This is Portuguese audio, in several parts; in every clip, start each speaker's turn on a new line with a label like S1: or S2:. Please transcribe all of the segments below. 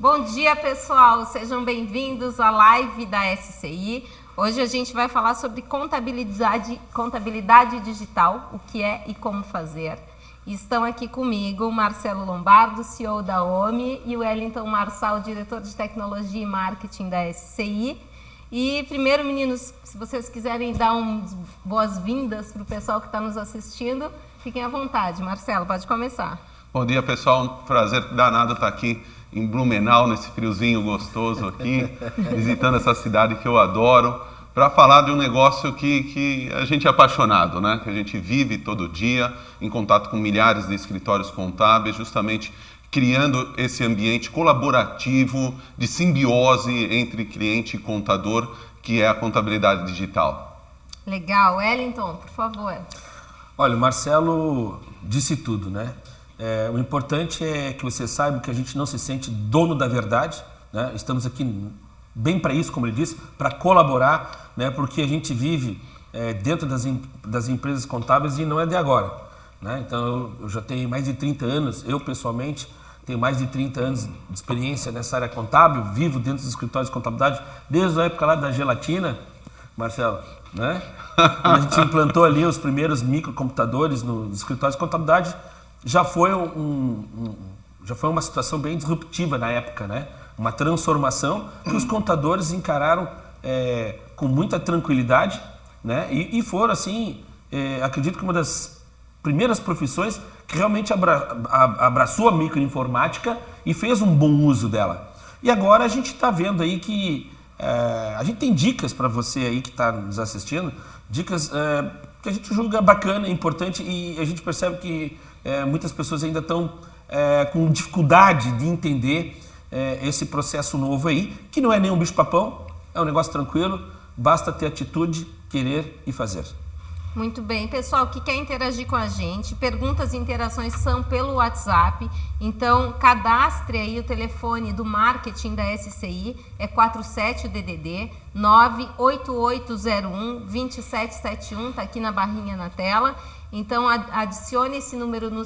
S1: Bom dia, pessoal! Sejam bem-vindos à live da SCI. Hoje a gente vai falar sobre contabilidade digital, o que é e como fazer. E estão aqui comigo o Marcelo Lombardo, CEO da OMI, e o Wellington Marçal, diretor de tecnologia e marketing da SCI. E primeiro, meninos, se vocês quiserem dar umas boas-vindas para o pessoal que está nos assistindo, fiquem à vontade. Marcelo, pode começar.
S2: Bom dia, pessoal. Um prazer danado estar aqui em Blumenau, nesse friozinho gostoso aqui, visitando essa cidade que eu adoro, para falar de um negócio que a gente é apaixonado, né? Que a gente vive todo dia, em contato com milhares de escritórios contábeis, justamente criando esse ambiente colaborativo, de simbiose entre cliente e contador, que é a contabilidade digital.
S1: Legal. Wellington, por favor.
S3: Olha, o Marcelo disse tudo, né? O importante é que você saiba que a gente não se sente dono da verdade, né? Estamos aqui bem para isso, como ele disse, para colaborar, né? Porque a gente vive dentro das empresas contábeis e não é de agora, né? Então eu já tenho mais de 30 anos, eu pessoalmente tenho mais de 30 anos de experiência nessa área contábil, vivo dentro dos escritórios de contabilidade desde a época lá da gelatina, Marcelo, né? Quando a gente implantou ali os primeiros microcomputadores nos escritórios de contabilidade, já foi uma situação bem disruptiva na época, né? Uma transformação que os contadores encararam com muita tranquilidade, né? E foram, assim, acredito que uma das primeiras profissões que realmente abraçou a microinformática e fez um bom uso dela. E agora a gente está vendo aí que a gente tem dicas para você aí que está nos assistindo, dicas que a gente julga bacana, importante, e a gente percebe que muitas pessoas ainda estão com dificuldade de entender esse processo novo aí, que não é nenhum bicho-papão, é um negócio tranquilo, basta ter atitude, querer e fazer.
S1: Muito bem. Pessoal que quer interagir com a gente, perguntas e interações são pelo WhatsApp, então cadastre aí o telefone do marketing da SCI, é 47-DDD 98801-2771, está aqui na barrinha na tela. Então adicione esse número na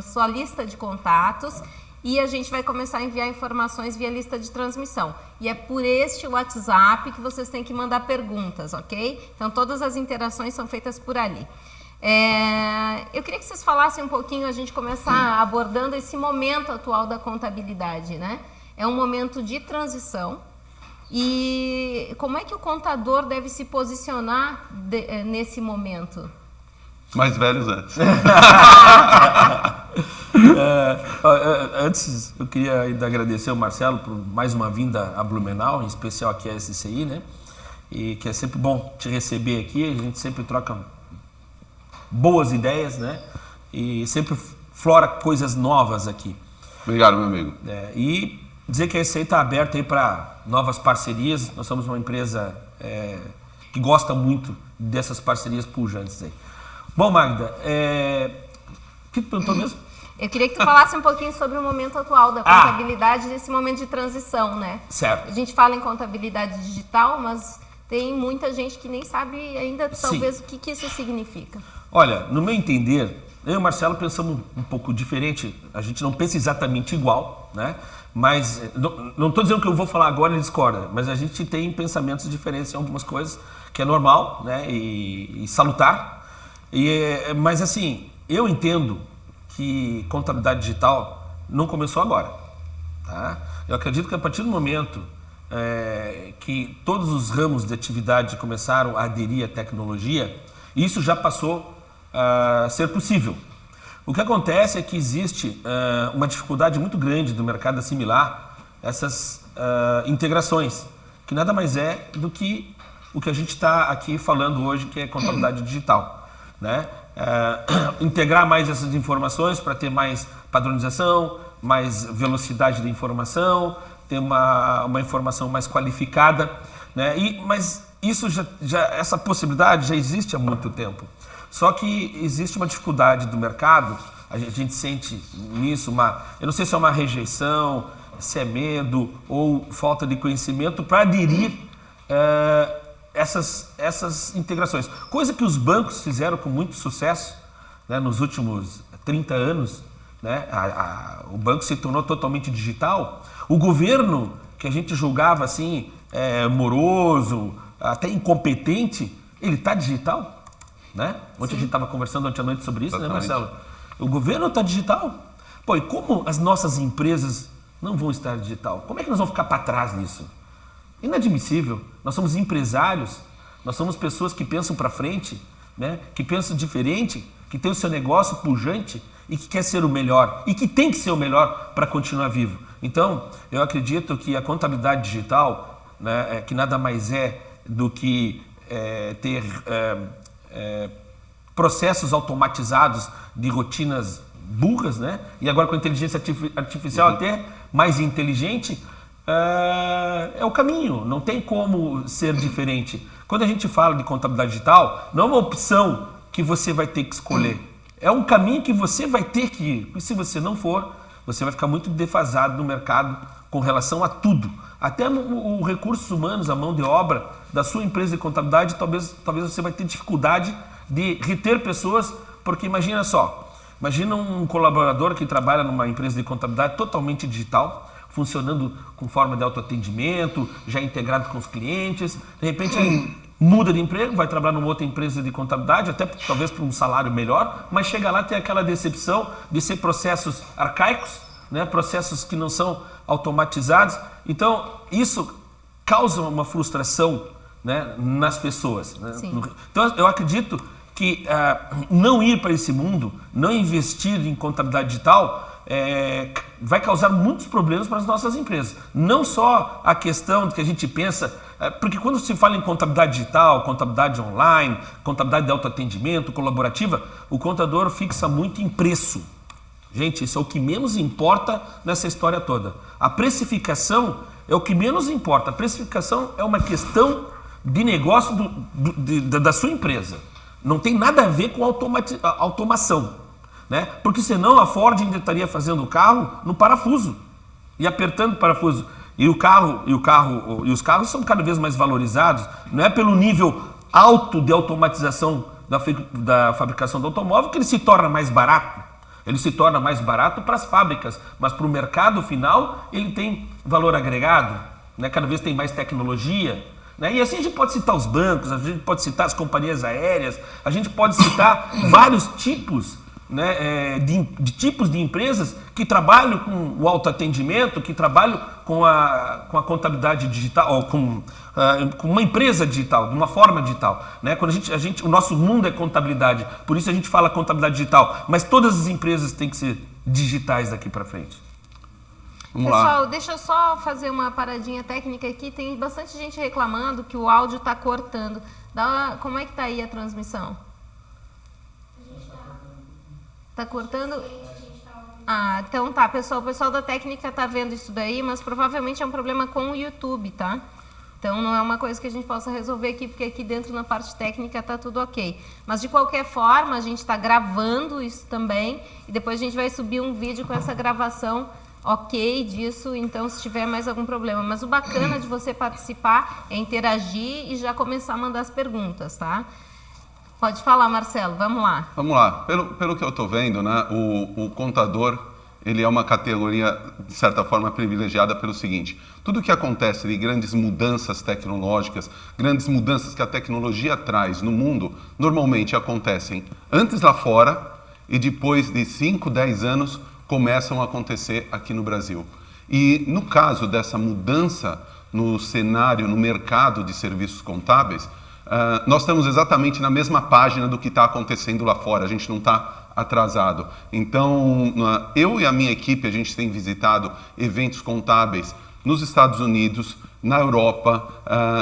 S1: sua lista de contatos e a gente vai começar a enviar informações via lista de transmissão. E é por este WhatsApp que vocês têm que mandar perguntas, ok? Então todas as interações são feitas por ali. Eu queria que vocês falassem um pouquinho, a gente começar abordando esse momento atual da contabilidade, né? É um momento de transição. E como é que o contador deve se posicionar nesse momento?
S2: Mais velhos antes.
S3: Antes, eu queria ainda agradecer ao Marcelo por mais uma vinda a Blumenau, em especial aqui a SCI, né? E que é sempre bom te receber aqui, a gente sempre troca boas ideias, né? E sempre flora coisas novas aqui.
S2: Obrigado, meu amigo.
S3: E dizer que a SCI está aberta aí para novas parcerias, nós somos uma empresa que gosta muito dessas parcerias pujantes aí. Bom, Magda, o que tu perguntou mesmo?
S1: Eu queria que tu falasse um pouquinho sobre o momento atual da contabilidade, desse momento de transição, né?
S3: Certo.
S1: A gente fala em contabilidade digital, mas tem muita gente que nem sabe ainda, talvez, o que isso significa.
S3: Olha, no meu entender, eu e o Marcelo pensamos um pouco diferente, a gente não pensa exatamente igual, né? Mas, não estou dizendo que eu vou falar agora e ele discorda, mas a gente tem pensamentos diferentes em algumas coisas, que é normal, né? E salutar. Mas assim, eu entendo que contabilidade digital não começou agora, tá? Eu acredito que a partir do momento que todos os ramos de atividade começaram a aderir à tecnologia, isso já passou a ser possível. O que acontece é que existe uma dificuldade muito grande do mercado assimilar essas integrações, que nada mais é do que o que a gente está aqui falando hoje, que é contabilidade digital, né? Integrar mais essas informações para ter mais padronização, mais velocidade da informação, ter uma informação mais qualificada, né? Mas isso essa possibilidade já existe há muito tempo. Só que existe uma dificuldade do mercado, a gente sente nisso eu não sei se é uma rejeição, se é medo ou falta de conhecimento para aderir essas integrações. Coisa que os bancos fizeram com muito sucesso, né, nos últimos 30 anos, né? O banco se tornou totalmente digital. O governo, que a gente julgava assim, moroso, até incompetente, ele está digital, né? Ontem a gente estava conversando ontem à noite sobre isso,
S2: Exatamente.
S3: né, Marcelo? O governo está digital. Pô, e como as nossas empresas não vão estar digital? Como é que nós vamos ficar para trás nisso? Inadmissível. Nós somos empresários, nós somos pessoas que pensam para frente, né? Que pensam diferente, que tem o seu negócio pujante e que quer ser o melhor e que tem que ser o melhor para continuar vivo. Então, eu acredito que a contabilidade digital, né, que nada mais é do que ter processos automatizados de rotinas burras, né? E agora com a inteligência artificial até mais inteligente, é o caminho, não tem como ser diferente. Quando a gente fala de contabilidade digital, não é uma opção que você vai ter que escolher, é um caminho que você vai ter que ir, e se você não for, você vai ficar muito defasado no mercado com relação a tudo, até o recursos humanos, a mão de obra da sua empresa de contabilidade, talvez você vai ter dificuldade de reter pessoas, porque imagina um colaborador que trabalha numa empresa de contabilidade totalmente digital, funcionando com forma de autoatendimento, já integrado com os clientes, de repente ele muda de emprego, vai trabalhar numa outra empresa de contabilidade, até talvez por um salário melhor, mas chega lá e tem aquela decepção de ser processos arcaicos, né? Processos que não são automatizados. Então, isso causa uma frustração, né, nas pessoas. Né? Então, eu acredito que não ir para esse mundo, não investir em contabilidade digital, vai causar muitos problemas para as nossas empresas. Não só a questão que a gente pensa, porque quando se fala em contabilidade digital, contabilidade online, contabilidade de autoatendimento, colaborativa, o contador fixa muito em preço. Gente, isso é o que menos importa nessa história toda. A precificação é o que menos importa. A precificação é uma questão de negócio da sua empresa. Não tem nada a ver com automação, né? Porque senão a Ford ainda estaria fazendo o carro no parafuso e apertando o parafuso. E os carros são cada vez mais valorizados, não é pelo nível alto de automatização da fabricação do automóvel que ele se torna mais barato. Ele se torna mais barato para as fábricas, mas para o mercado final ele tem valor agregado, né? Cada vez tem mais tecnologia, né? E assim a gente pode citar os bancos, a gente pode citar as companhias aéreas, a gente pode citar vários tipos, né, de tipos de empresas que trabalham com o autoatendimento, que trabalham com a contabilidade digital, ou com uma empresa digital, de uma forma digital, né? Quando o nosso mundo é contabilidade, por isso a gente fala contabilidade digital, mas todas as empresas têm que ser digitais daqui para frente.
S1: Pessoal, deixa eu só fazer uma paradinha técnica aqui. Tem bastante gente reclamando que o áudio está cortando. Como é que está aí a transmissão? Tá cortando? Ah, então tá, pessoal. O pessoal da técnica tá vendo isso daí, mas provavelmente é um problema com o YouTube, tá? Então não é uma coisa que a gente possa resolver aqui, porque aqui dentro na parte técnica tá tudo ok. Mas de qualquer forma, a gente está gravando isso também e depois a gente vai subir um vídeo com essa gravação ok disso, então se tiver mais algum problema. Mas o bacana de você participar é interagir e já começar a mandar as perguntas, tá? Pode falar, Marcelo, vamos lá.
S2: Vamos lá. Pelo que eu estou vendo, né, o contador, ele é uma categoria, de certa forma, privilegiada pelo seguinte: tudo que acontece de grandes mudanças tecnológicas, grandes mudanças que a tecnologia traz no mundo, normalmente acontecem antes lá fora e depois de 5, 10 anos começam a acontecer aqui no Brasil. E no caso dessa mudança no cenário, no mercado de serviços contábeis, nós estamos exatamente na mesma página do que está acontecendo lá fora, a gente não está atrasado. Então, eu e a minha equipe, a gente tem visitado eventos contábeis nos Estados Unidos, na Europa,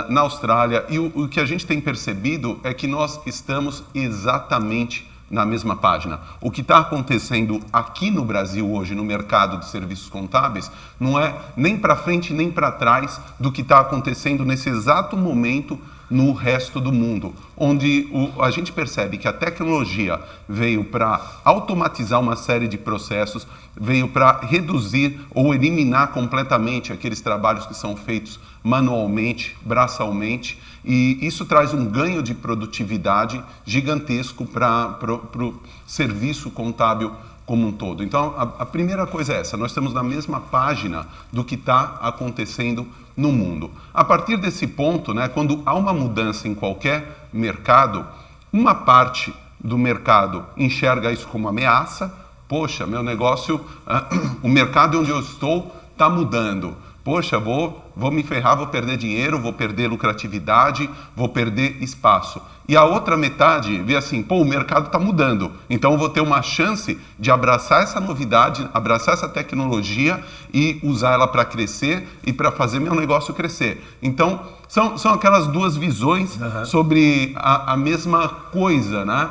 S2: na Austrália, e o que a gente tem percebido é que nós estamos exatamente na mesma página. O que está acontecendo aqui no Brasil hoje, no mercado de serviços contábeis, não é nem para frente nem para trás do que está acontecendo nesse exato momento no resto do mundo, onde a gente percebe que a tecnologia veio para automatizar uma série de processos, veio para reduzir ou eliminar completamente aqueles trabalhos que são feitos manualmente, braçalmente, e isso traz um ganho de produtividade gigantesco para o serviço contábil como um todo. Então, a primeira coisa é essa, nós estamos na mesma página do que está acontecendo no mundo. A partir desse ponto, né, quando há uma mudança em qualquer mercado, uma parte do mercado enxerga isso como ameaça. Poxa, meu negócio, o mercado onde eu estou está mudando. Poxa, vou me ferrar, vou perder dinheiro, vou perder lucratividade, vou perder espaço. E a outra metade vê assim, pô, o mercado está mudando, então eu vou ter uma chance de abraçar essa novidade, abraçar essa tecnologia e usar ela para crescer e para fazer meu negócio crescer. Então, são aquelas duas visões sobre a mesma coisa, né?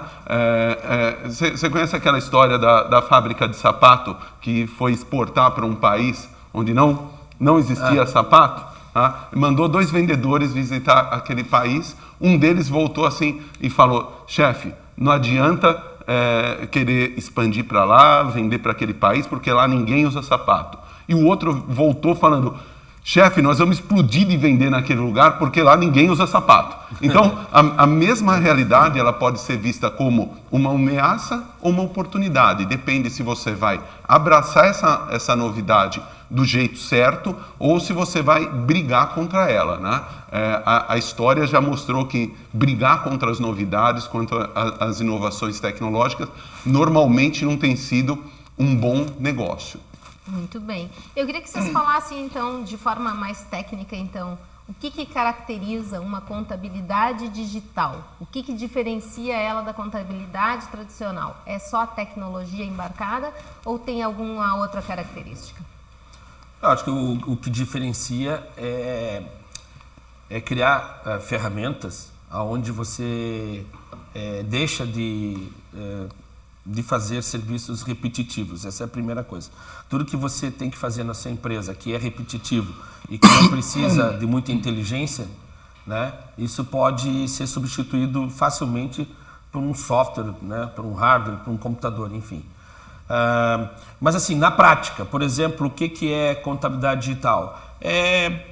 S2: Você conhece aquela história da fábrica de sapato que foi exportar para um país onde não existia sapato? Mandou 2 vendedores visitar aquele país. Um deles voltou assim e falou: chefe, não adianta querer expandir para lá, vender para aquele país, porque lá ninguém usa sapato. E o outro voltou falando: chefe, nós vamos explodir de vender naquele lugar, porque lá ninguém usa sapato. Então, a mesma realidade ela pode ser vista como uma ameaça ou uma oportunidade. Depende se você vai abraçar essa novidade do jeito certo ou se você vai brigar contra ela, né? A história já mostrou que brigar contra as novidades, contra as inovações tecnológicas, normalmente não tem sido um bom negócio.
S1: Muito bem. Eu queria que vocês falassem, então, de forma mais técnica, então, o que caracteriza uma contabilidade digital? O que diferencia ela da contabilidade tradicional? É só a tecnologia embarcada ou tem alguma outra característica?
S3: Eu acho que o que diferencia é criar ferramentas onde você deixa de fazer serviços repetitivos. Essa é a primeira coisa. Tudo que você tem que fazer na sua empresa que é repetitivo e que não precisa de muita inteligência, né, isso pode ser substituído facilmente por um software, né, por um hardware, por um computador, enfim. Mas assim, na prática, por exemplo, o que é contabilidade digital? É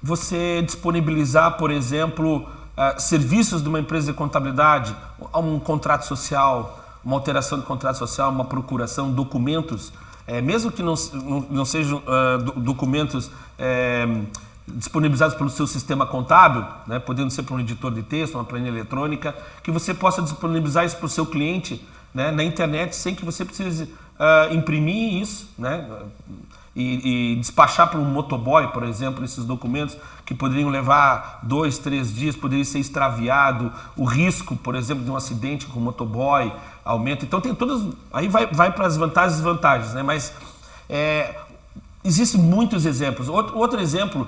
S3: você disponibilizar, por exemplo, serviços de uma empresa de contabilidade, um contrato social, uma alteração de contrato social, uma procuração, documentos, mesmo que não sejam documentos disponibilizados pelo seu sistema contábil, né, podendo ser para um editor de texto, uma planilha eletrônica, que você possa disponibilizar isso para o seu cliente, né, na internet, sem que você precise imprimir isso, né, e despachar para um motoboy, por exemplo, esses documentos que poderiam levar 2, 3 dias, poderia ser extraviado, o risco, por exemplo, de um acidente com o motoboy aumenta. Então tem todas, aí vai para as vantagens e desvantagens, né? Mas existem muitos exemplos. Outro exemplo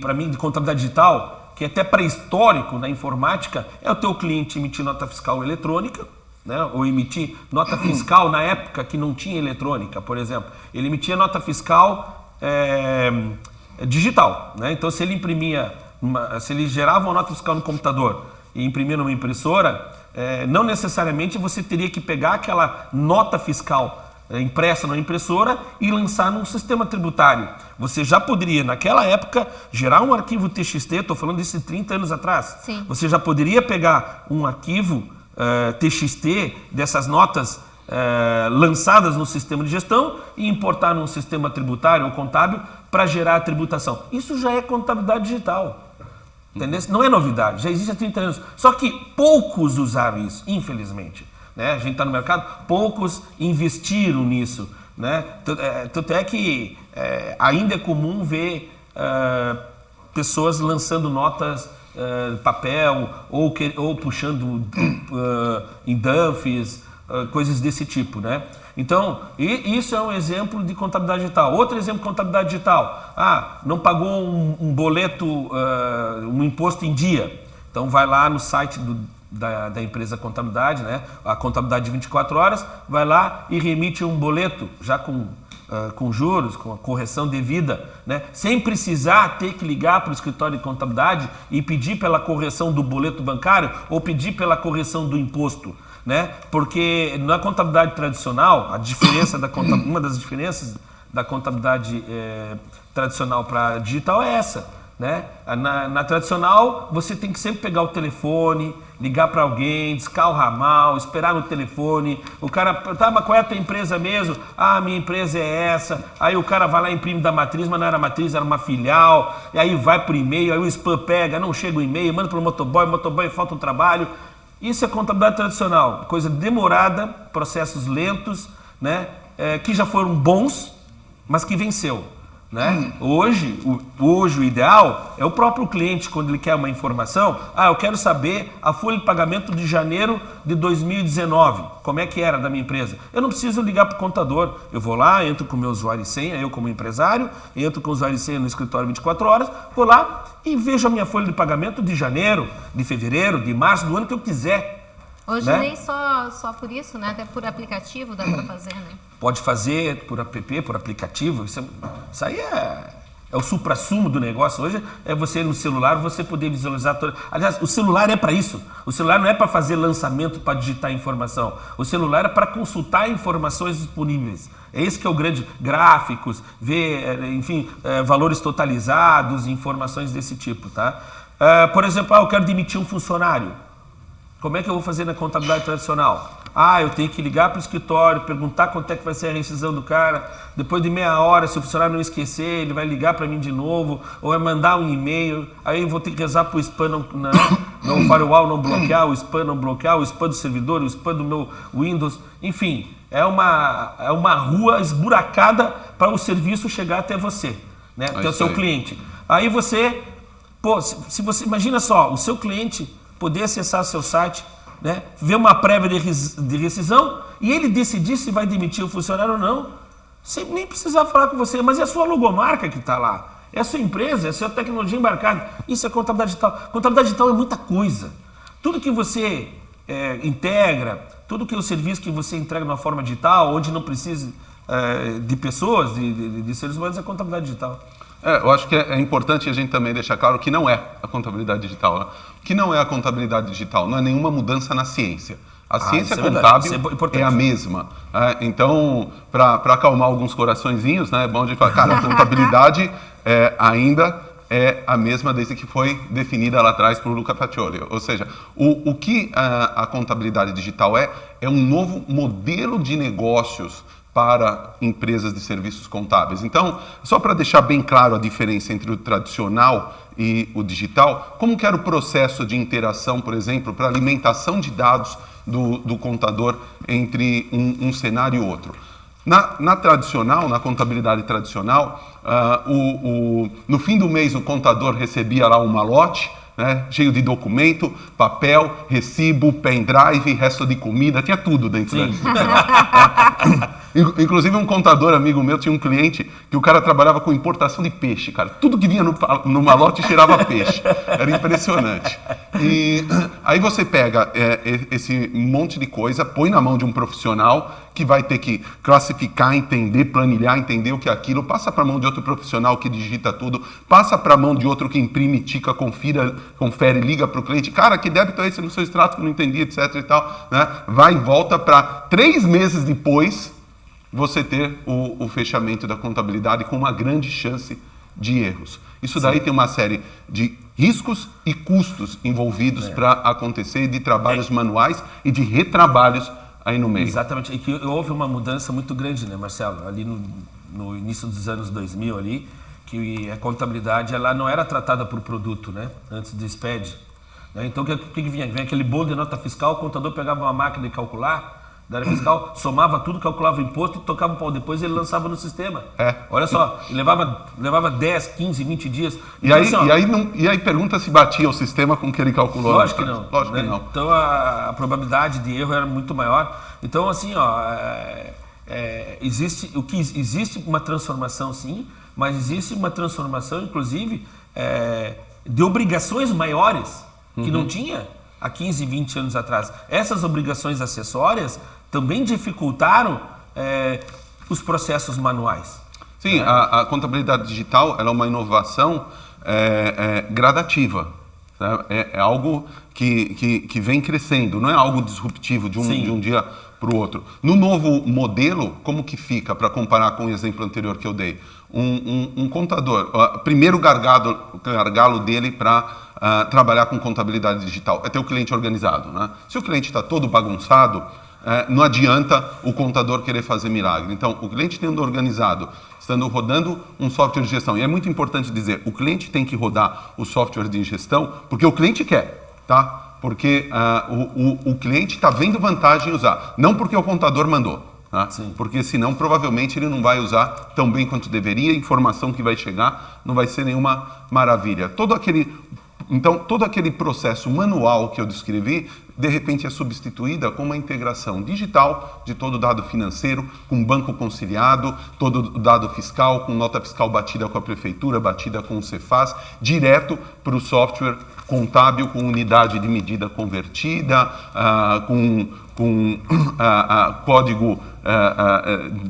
S3: para mim de contabilidade digital, que é até pré-histórico na informática, é o teu cliente emitir nota fiscal eletrônica, né, ou emitir nota fiscal na época que não tinha eletrônica, por exemplo. Ele emitia nota fiscal digital, né? Então, se ele gerava uma nota fiscal no computador e imprimia numa impressora, não necessariamente você teria que pegar aquela nota fiscal impressa na impressora e lançar num sistema tributário. Você já poderia, naquela época, gerar um arquivo TXT, estou falando disso de 30 anos atrás.
S1: Sim.
S3: Você já poderia pegar um arquivo TXT dessas notas lançadas no sistema de gestão e importar num sistema tributário ou contábil para gerar a tributação. Isso já é contabilidade digital. Entendeu? Não é novidade, já existe há 30 anos. Só que poucos usaram isso, infelizmente. Né? A gente está no mercado, poucos investiram nisso. Né? Tanto é que ainda é comum ver pessoas lançando notas papel ou puxando em dumps, coisas desse tipo, né? Então, isso é um exemplo de contabilidade digital. Outro exemplo de contabilidade digital. Não pagou um boleto, um imposto em dia. Então, vai lá no site da empresa contabilidade, né? A contabilidade de 24 horas, vai lá e remite um boleto, já com juros, com a correção devida, né? Sem precisar ter que ligar para o escritório de contabilidade e pedir pela correção do boleto bancário ou pedir pela correção do imposto. Né? Porque na contabilidade tradicional, uma das diferenças da contabilidade tradicional para digital é essa. né? Na tradicional, você tem que sempre pegar o telefone, ligar para alguém, discar o ramal, esperar no telefone. O cara, tá, mas qual é a tua empresa mesmo? Ah, minha empresa é essa. Aí o cara vai lá e imprime da matriz, mas não era matriz, era uma filial. E aí vai pro e-mail, aí o spam pega, não chega o e-mail, manda pro motoboy falta um trabalho. Isso é contabilidade tradicional, coisa demorada, processos lentos, né? Que já foram bons, mas que venceu. Né? Hoje o ideal é o próprio cliente, quando ele quer uma informação, eu quero saber a folha de pagamento de janeiro de 2019, como é que era da minha empresa. Eu não preciso ligar para o contador, eu vou lá, entro com o meu usuário e senha, eu como empresário, entro com o usuário e senha no escritório 24 horas, vou lá e vejo a minha folha de pagamento de janeiro, de fevereiro, de março, do ano que eu quiser.
S1: Hoje
S3: né?
S1: nem só por isso, né? Até por aplicativo dá para fazer, né?
S3: Pode fazer por app, por aplicativo. Isso aí é o suprassumo do negócio. Hoje é você no celular, você poder visualizar. Aliás, o celular é para isso. O celular não é para fazer lançamento, para digitar informação. O celular é para consultar informações disponíveis. É esse que é o grande gráficos, ver, enfim, valores totalizados, informações desse tipo, tá? Por exemplo, eu quero demitir um funcionário. Como é que eu vou fazer na contabilidade tradicional? Eu tenho que ligar para o escritório, perguntar quanto é que vai ser a rescisão do cara. Depois de meia hora, se o funcionário não esquecer, ele vai ligar para mim de novo, ou vai mandar um e-mail. Aí eu vou ter que rezar para o spam não firewall não bloquear, o spam não bloquear, o spam do servidor, o spam do meu Windows. Enfim, é uma rua esburacada para o serviço chegar até você, né? Até o seu cliente. Aí você, se você imagina só, o seu cliente poder acessar seu site, né, ver uma prévia de rescisão e ele decidir se vai demitir o funcionário ou não, sem nem precisar falar com você, mas é a sua logomarca que está lá, é a sua empresa, é a sua tecnologia embarcada. Isso é contabilidade digital. Contabilidade digital é muita coisa. Tudo que você integra, tudo que o serviço que você entrega de uma forma digital, onde não precise de pessoas, de seres humanos, é contabilidade digital.
S2: Eu acho que é importante a gente também deixar claro que não é a contabilidade digital. Né? O que não é a contabilidade digital? Não é nenhuma mudança na ciência. A ciência contábil é a mesma. Então, para acalmar alguns coraçõezinhos, né, é bom a gente falar, cara, a contabilidade ainda é a mesma desde que foi definida lá atrás por Luca Pacioli. Ou seja, o que a contabilidade digital é um novo modelo de negócios para empresas de serviços contábeis. Então, só para deixar bem claro a diferença entre o tradicional e o digital, como que era o processo de interação, por exemplo, para alimentação de dados do contador entre um cenário e outro? Na tradicional, na contabilidade tradicional, no fim do mês o contador recebia lá um malote, né, cheio de documento, papel, recibo, pendrive, resto de comida, tinha tudo dentro daí. Inclusive um contador amigo meu tinha um cliente que o cara trabalhava com importação de peixe, cara. Tudo que vinha no malote cheirava peixe. Era impressionante. E aí você pega esse monte de coisa, põe na mão de um profissional que vai ter que classificar, entender, planilhar, entender o que é aquilo, passa para a mão de outro profissional que digita tudo, passa para a mão de outro que imprime, tica, confere, liga para o cliente. Cara, que débito é esse no seu extrato que eu não entendi, etc e tal. Né? Vai e volta para 3 meses depois você ter o fechamento da contabilidade com uma grande chance de erros. Isso daí tem uma série de riscos e custos envolvidos para acontecer, de trabalhos manuais e de retrabalhos aí no meio.
S3: Exatamente. E que houve uma mudança muito grande, né, Marcelo? Ali no início dos anos 2000 ali, que a contabilidade ela não era tratada por produto, né? Antes do SPED. Né? Então o que vinha? Vinha aquele bolo de nota fiscal, o contador pegava uma máquina de calcular da área fiscal, somava tudo, calculava o imposto e tocava o pau. Depois ele lançava no sistema. Olha só, levava 10, 15, 20 dias.
S2: Então, e aí pergunta se batia o sistema com o que ele calculou.
S3: Lógico que não.
S2: Lógico que não.
S3: Então a probabilidade de erro era muito maior. Então assim, existe uma transformação sim, mas existe uma transformação inclusive de obrigações maiores que não tinha há 15, 20 anos atrás. Essas obrigações acessórias também dificultaram os processos manuais.
S2: Sim, a contabilidade digital ela é uma inovação gradativa. É algo que vem crescendo, não é algo disruptivo de um dia para o outro. No novo modelo, como que fica, para comparar com o exemplo anterior que eu dei? Um contador, primeiro gargalo dele para trabalhar com contabilidade digital é ter o cliente organizado, né? Se o cliente está todo bagunçado, não adianta o contador querer fazer milagre. Então, o cliente tendo organizado, estando rodando um software de gestão, e é muito importante dizer, o cliente tem que rodar o software de gestão porque o cliente quer, tá? Porque o cliente está vendo vantagem em usar, não porque o contador mandou. Tá? Porque senão provavelmente ele não vai usar tão bem quanto deveria, a informação que vai chegar não vai ser nenhuma maravilha. Todo aquele processo manual que eu descrevi, de repente é substituída com uma integração digital de todo o dado financeiro, com banco conciliado, todo o dado fiscal, com nota fiscal batida com a prefeitura, batida com o Cefaz, direto para o software contábil com unidade de medida convertida, com código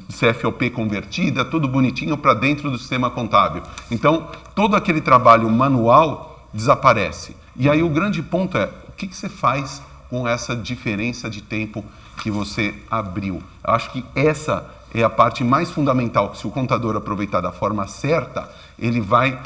S2: CFOP convertida, tudo bonitinho para dentro do sistema contábil. Então, todo aquele trabalho manual desaparece. E aí o grande ponto é, o que você faz com essa diferença de tempo que você abriu? Eu acho que essa é a parte mais fundamental, que se o contador aproveitar da forma certa, ele vai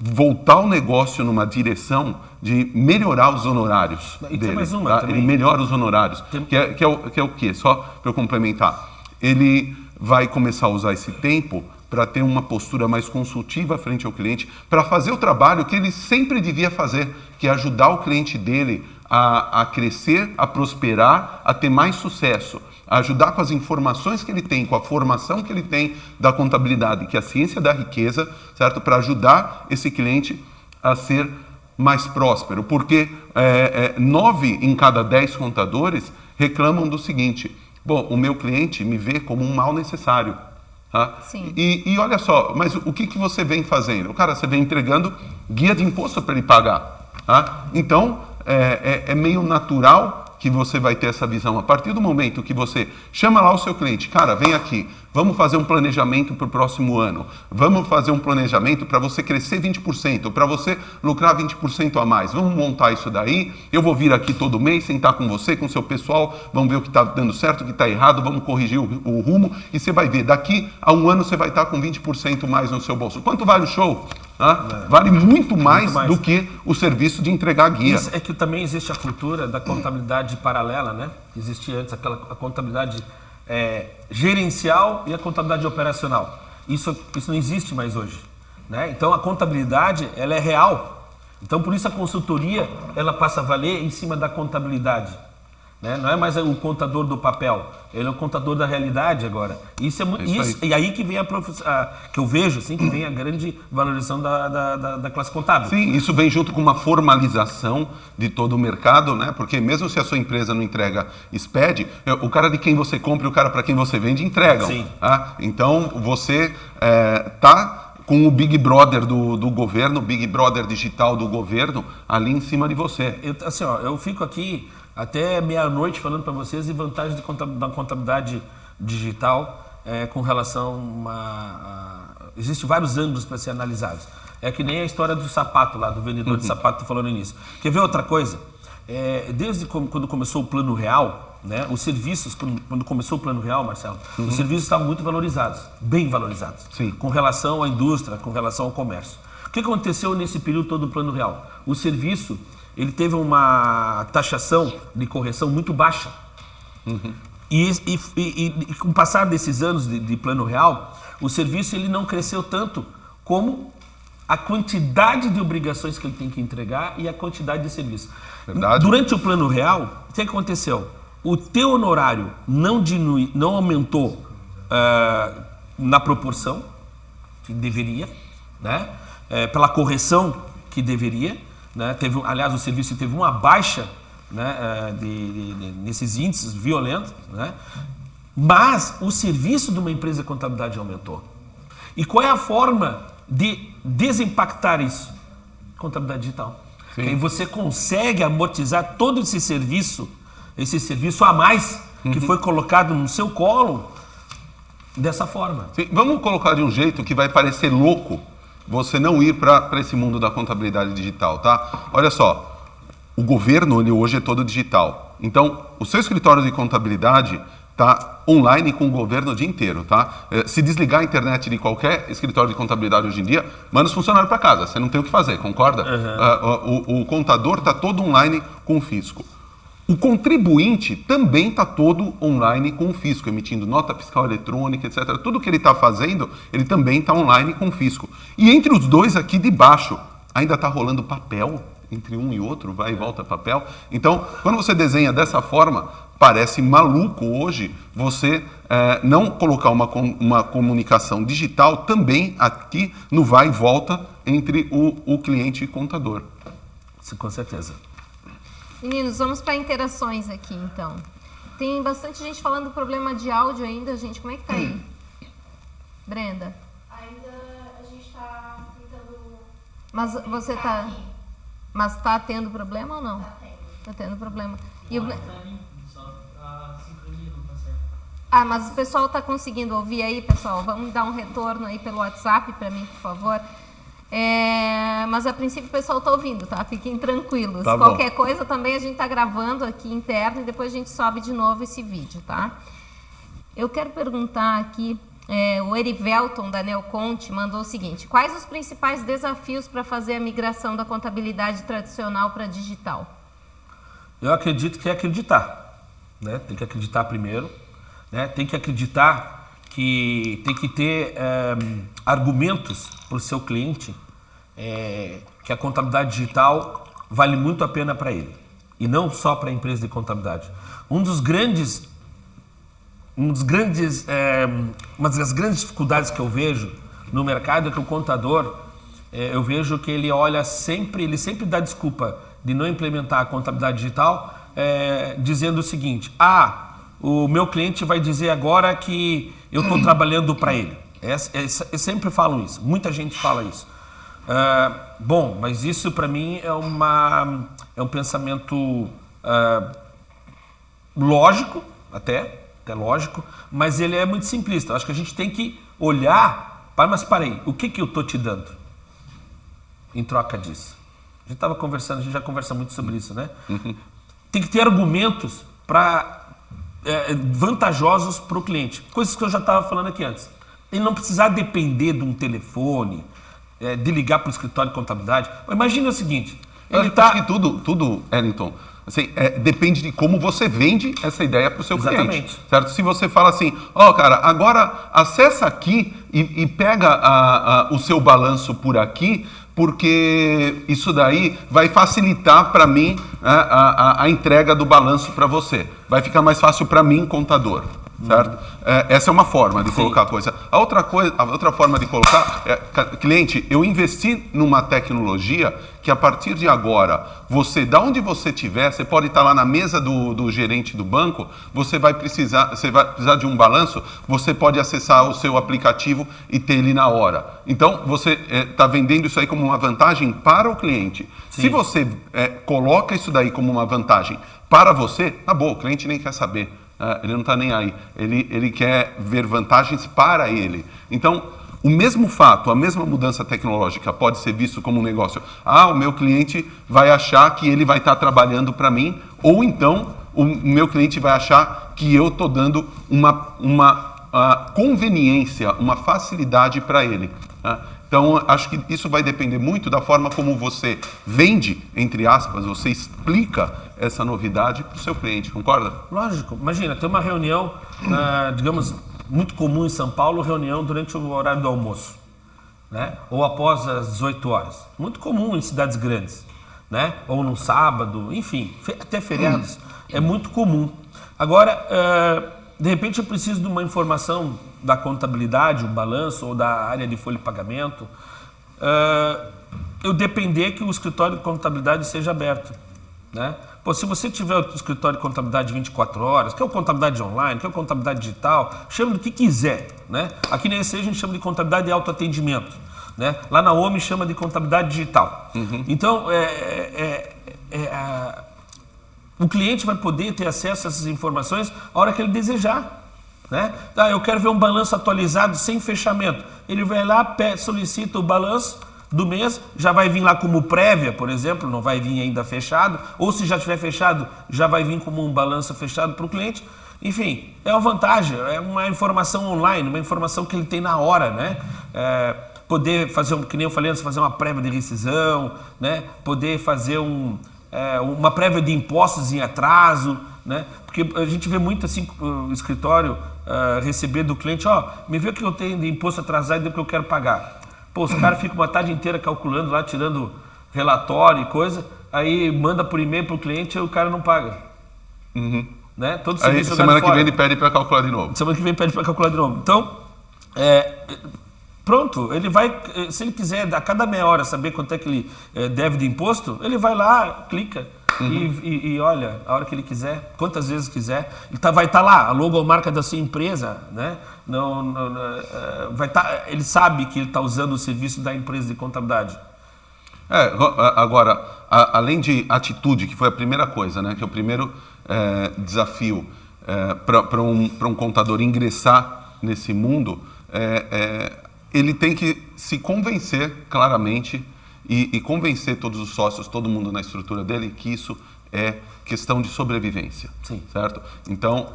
S2: voltar o negócio numa direção de melhorar os honorários dele. Tem mais uma, tá? Ele melhora os honorários, que é o quê? Só para eu complementar. Ele vai começar a usar esse tempo para ter uma postura mais consultiva frente ao cliente, para fazer o trabalho que ele sempre devia fazer, que é ajudar o cliente dele a crescer, a prosperar, a ter mais sucesso, a ajudar com as informações que ele tem, com a formação que ele tem da contabilidade, que é a ciência da riqueza, certo? Para ajudar esse cliente a ser mais próspero, porque 9 em cada 10 contadores reclamam do seguinte: bom, o meu cliente me vê como um mal necessário. Tá?
S1: Sim.
S2: E olha só, mas o que você vem fazendo? Cara, você vem entregando guia de imposto para ele pagar. Tá? Então, é meio natural que você vai ter essa visão. A partir do momento que você chama lá o seu cliente, cara, vem aqui, vamos fazer um planejamento para o próximo ano, vamos fazer um planejamento para você crescer 20%, para você lucrar 20% a mais, vamos montar isso daí, eu vou vir aqui todo mês, sentar com você, com o seu pessoal, vamos ver o que está dando certo, o que está errado, vamos corrigir o rumo, e você vai ver, daqui a um ano você vai estar com 20% mais no seu bolso. Quanto vale o show? Vale muito mais do que o serviço de entregar guia.
S3: Isso é que também existe a cultura da contabilidade paralela, né? Existia antes a contabilidade gerencial e a contabilidade operacional. Isso não existe mais hoje, né? Então a contabilidade ela é real. Então por isso a consultoria ela passa a valer em cima da contabilidade. Né? Não é mais o contador do papel, ele é o contador da realidade agora. Isso é muito, e aí que vem que eu vejo assim, que vem a grande valorização da classe contábil.
S2: Sim, isso vem junto com uma formalização de todo o mercado, né? Porque mesmo se a sua empresa não entrega SPED, o cara de quem você compra e o cara para quem você vende entregam.
S3: Sim.
S2: Tá? Então você tá com o Big Brother do governo, o Big Brother digital do governo ali em cima de você.
S3: Eu fico aqui até meia-noite falando para vocês de vantagens da contabilidade digital com relação Existem vários ângulos para ser analisados. É que nem a história do sapato lá, do vendedor de sapato falando nisso. Quer ver outra coisa? Desde quando começou o Plano Real, né, os serviços, quando começou o Plano Real, Marcelo, os serviços estavam muito valorizados, bem valorizados,
S2: Sim.
S3: com relação à indústria, com relação ao comércio. O que aconteceu nesse período todo do Plano Real? O serviço ele teve uma taxação de correção muito baixa. E com o passar desses anos de Plano Real, o serviço ele não cresceu tanto como a quantidade de obrigações que ele tem que entregar e a quantidade de serviço.
S2: Verdade.
S3: Durante o Plano Real, o que aconteceu? O teu honorário não aumentou na proporção que deveria, né? Pela correção que deveria. Né? Aliás, o serviço teve uma baixa, né, nesses índices violentos, né? Mas o serviço de uma empresa de contabilidade aumentou. E qual é a forma de desimpactar isso? Contabilidade digital. Aí você consegue amortizar todo esse serviço a mais que foi colocado no seu colo dessa forma.
S2: Sim, vamos colocar de um jeito que vai parecer louco você não ir para esse mundo da contabilidade digital, tá? Olha só, o governo ele hoje é todo digital. Então, o seu escritório de contabilidade está online com o governo o dia inteiro, tá? Se desligar a internet de qualquer escritório de contabilidade hoje em dia, manda os funcionários para casa, você não tem o que fazer, concorda? O contador está todo online com o fisco. O contribuinte também está todo online com o fisco, emitindo nota fiscal eletrônica, etc. Tudo que ele está fazendo, ele também está online com o fisco. E entre os dois aqui de baixo, ainda está rolando papel, entre um e outro, vai e volta papel. Então, quando você desenha dessa forma, parece maluco hoje você não colocar uma comunicação digital também aqui no vai e volta entre o cliente e contador.
S3: Sim, com certeza.
S1: Meninos, vamos para interações aqui, então. Tem bastante gente falando do problema de áudio ainda, gente. Como é que tá aí? Brenda?
S4: Ainda a gente está tentando...
S1: Mas você tá... Mas tá tendo problema ou não?
S4: Tá tendo.
S1: Tá tendo problema. E
S5: Só a sincronia não tá certo.
S1: Ah, mas o pessoal tá conseguindo ouvir aí, pessoal? Vamos dar um retorno aí pelo WhatsApp para mim, por favor. Mas a princípio o pessoal tá ouvindo, tá? Fiquem tranquilos.
S2: Tá bom.
S1: Qualquer coisa também a gente tá gravando aqui interno e depois a gente sobe de novo esse vídeo, tá? Eu quero perguntar aqui, o Erivelton da Neoconte mandou o seguinte: quais os principais desafios para fazer a migração da contabilidade tradicional para digital?
S3: Eu acredito que é acreditar, né? Tem que acreditar primeiro, né? Tem que acreditar que tem que ter argumentos para o seu cliente que a contabilidade digital vale muito a pena para ele e não só para a empresa de contabilidade. Uma das grandes dificuldades que eu vejo no mercado é que o contador, eu vejo que ele sempre dá desculpa de não implementar a contabilidade digital, dizendo o seguinte: o meu cliente vai dizer agora que eu estou trabalhando para ele. Eu sempre falo isso, muita gente fala isso. Bom, mas isso para mim é um pensamento lógico, até lógico, mas ele é muito simplista. Eu acho que a gente tem que olhar, mas parei, o que eu estou te dando em troca disso? A gente estava conversando, a gente já conversa muito sobre isso, né?
S2: Uhum.
S3: Tem que ter argumentos vantajosos para o cliente. Coisas que eu já estava falando aqui antes. Ele não precisar depender de um telefone, de ligar para o escritório de contabilidade. Imagina o seguinte,
S2: Acho que tudo, Ellington, assim, depende de como você vende essa ideia para o seu cliente. Certo? Se você fala assim, cara, agora acessa aqui e pega o seu balanço por aqui, porque isso daí vai facilitar para mim a entrega do balanço para você. Vai ficar mais fácil para mim, contador. Certo? Essa é uma forma de colocar a coisa. A outra forma de colocar é: cliente, eu investi numa tecnologia que a partir de agora, da onde você estiver, você pode estar lá na mesa do gerente do banco, você vai precisar de um balanço, você pode acessar o seu aplicativo e ter ele na hora. Então, você está vendendo isso aí como uma vantagem para o cliente. Sim. Se você coloca isso daí como uma vantagem para você, tá bom, o cliente nem quer saber. Ele não está nem aí. Ele quer ver vantagens para ele. Então, o mesmo fato, a mesma mudança tecnológica pode ser visto como um negócio. O meu cliente vai achar que ele vai estar trabalhando para mim, ou então o meu cliente vai achar que eu estou dando uma conveniência, uma facilidade para ele. Então, acho que isso vai depender muito da forma como você vende, entre aspas, você explica essa novidade para o seu cliente, concorda?
S3: Lógico. Imagina, tem uma reunião, digamos, muito comum em São Paulo, reunião durante o horário do almoço, né? Ou após as 18 horas. Muito comum em cidades grandes, né? Ou no sábado, enfim, até feriados. É muito comum. Agora, de repente eu preciso de uma informação da contabilidade, um balanço, ou da área de folha de pagamento, eu depender que o escritório de contabilidade seja aberto, né? Pô, se você tiver o escritório de contabilidade 24 horas, que é o contabilidade online, que é o contabilidade digital, chama do que quiser, né? Aqui na EC a gente chama de contabilidade de autoatendimento, né? Lá na OMI chama de contabilidade digital. Uhum. Então, o cliente vai poder ter acesso a essas informações a hora que ele desejar, né? Eu quero ver um balanço atualizado sem fechamento. Ele vai lá, solicita o balanço, do mês, já vai vir lá como prévia, por exemplo, não vai vir ainda fechado, ou se já tiver fechado, já vai vir como um balanço fechado para o cliente. Enfim, é uma vantagem, é uma informação online, uma informação que ele tem na hora, né? Poder fazer, que nem eu falei antes, fazer uma prévia de rescisão, né? Poder fazer uma prévia de impostos em atraso, né? Porque a gente vê muito assim, o escritório receber do cliente, me vê o que eu tenho de imposto atrasado e do que eu quero pagar. Pô, os caras ficam uma tarde inteira calculando lá, tirando relatório e coisa, aí manda por e-mail pro cliente e o cara não paga. Né? Todo
S2: Aí semana que vem ele pede para calcular de novo.
S3: Semana que vem pede para calcular de novo. Então, pronto, ele vai, se ele quiser a cada meia hora saber quanto é que ele deve de imposto, ele vai lá, clica e olha, a hora que ele quiser, quantas vezes quiser, vai estar lá, a logomarca da sua empresa, né? Vai ele sabe que ele está usando o serviço da empresa de contabilidade.
S2: Agora, além de atitude, que foi a primeira coisa, né? Que é o primeiro desafio para um contador ingressar nesse mundo, ele tem que se convencer claramente e convencer todos os sócios, todo mundo na estrutura dele, que isso é questão de sobrevivência.
S3: Sim.
S2: Certo? Então,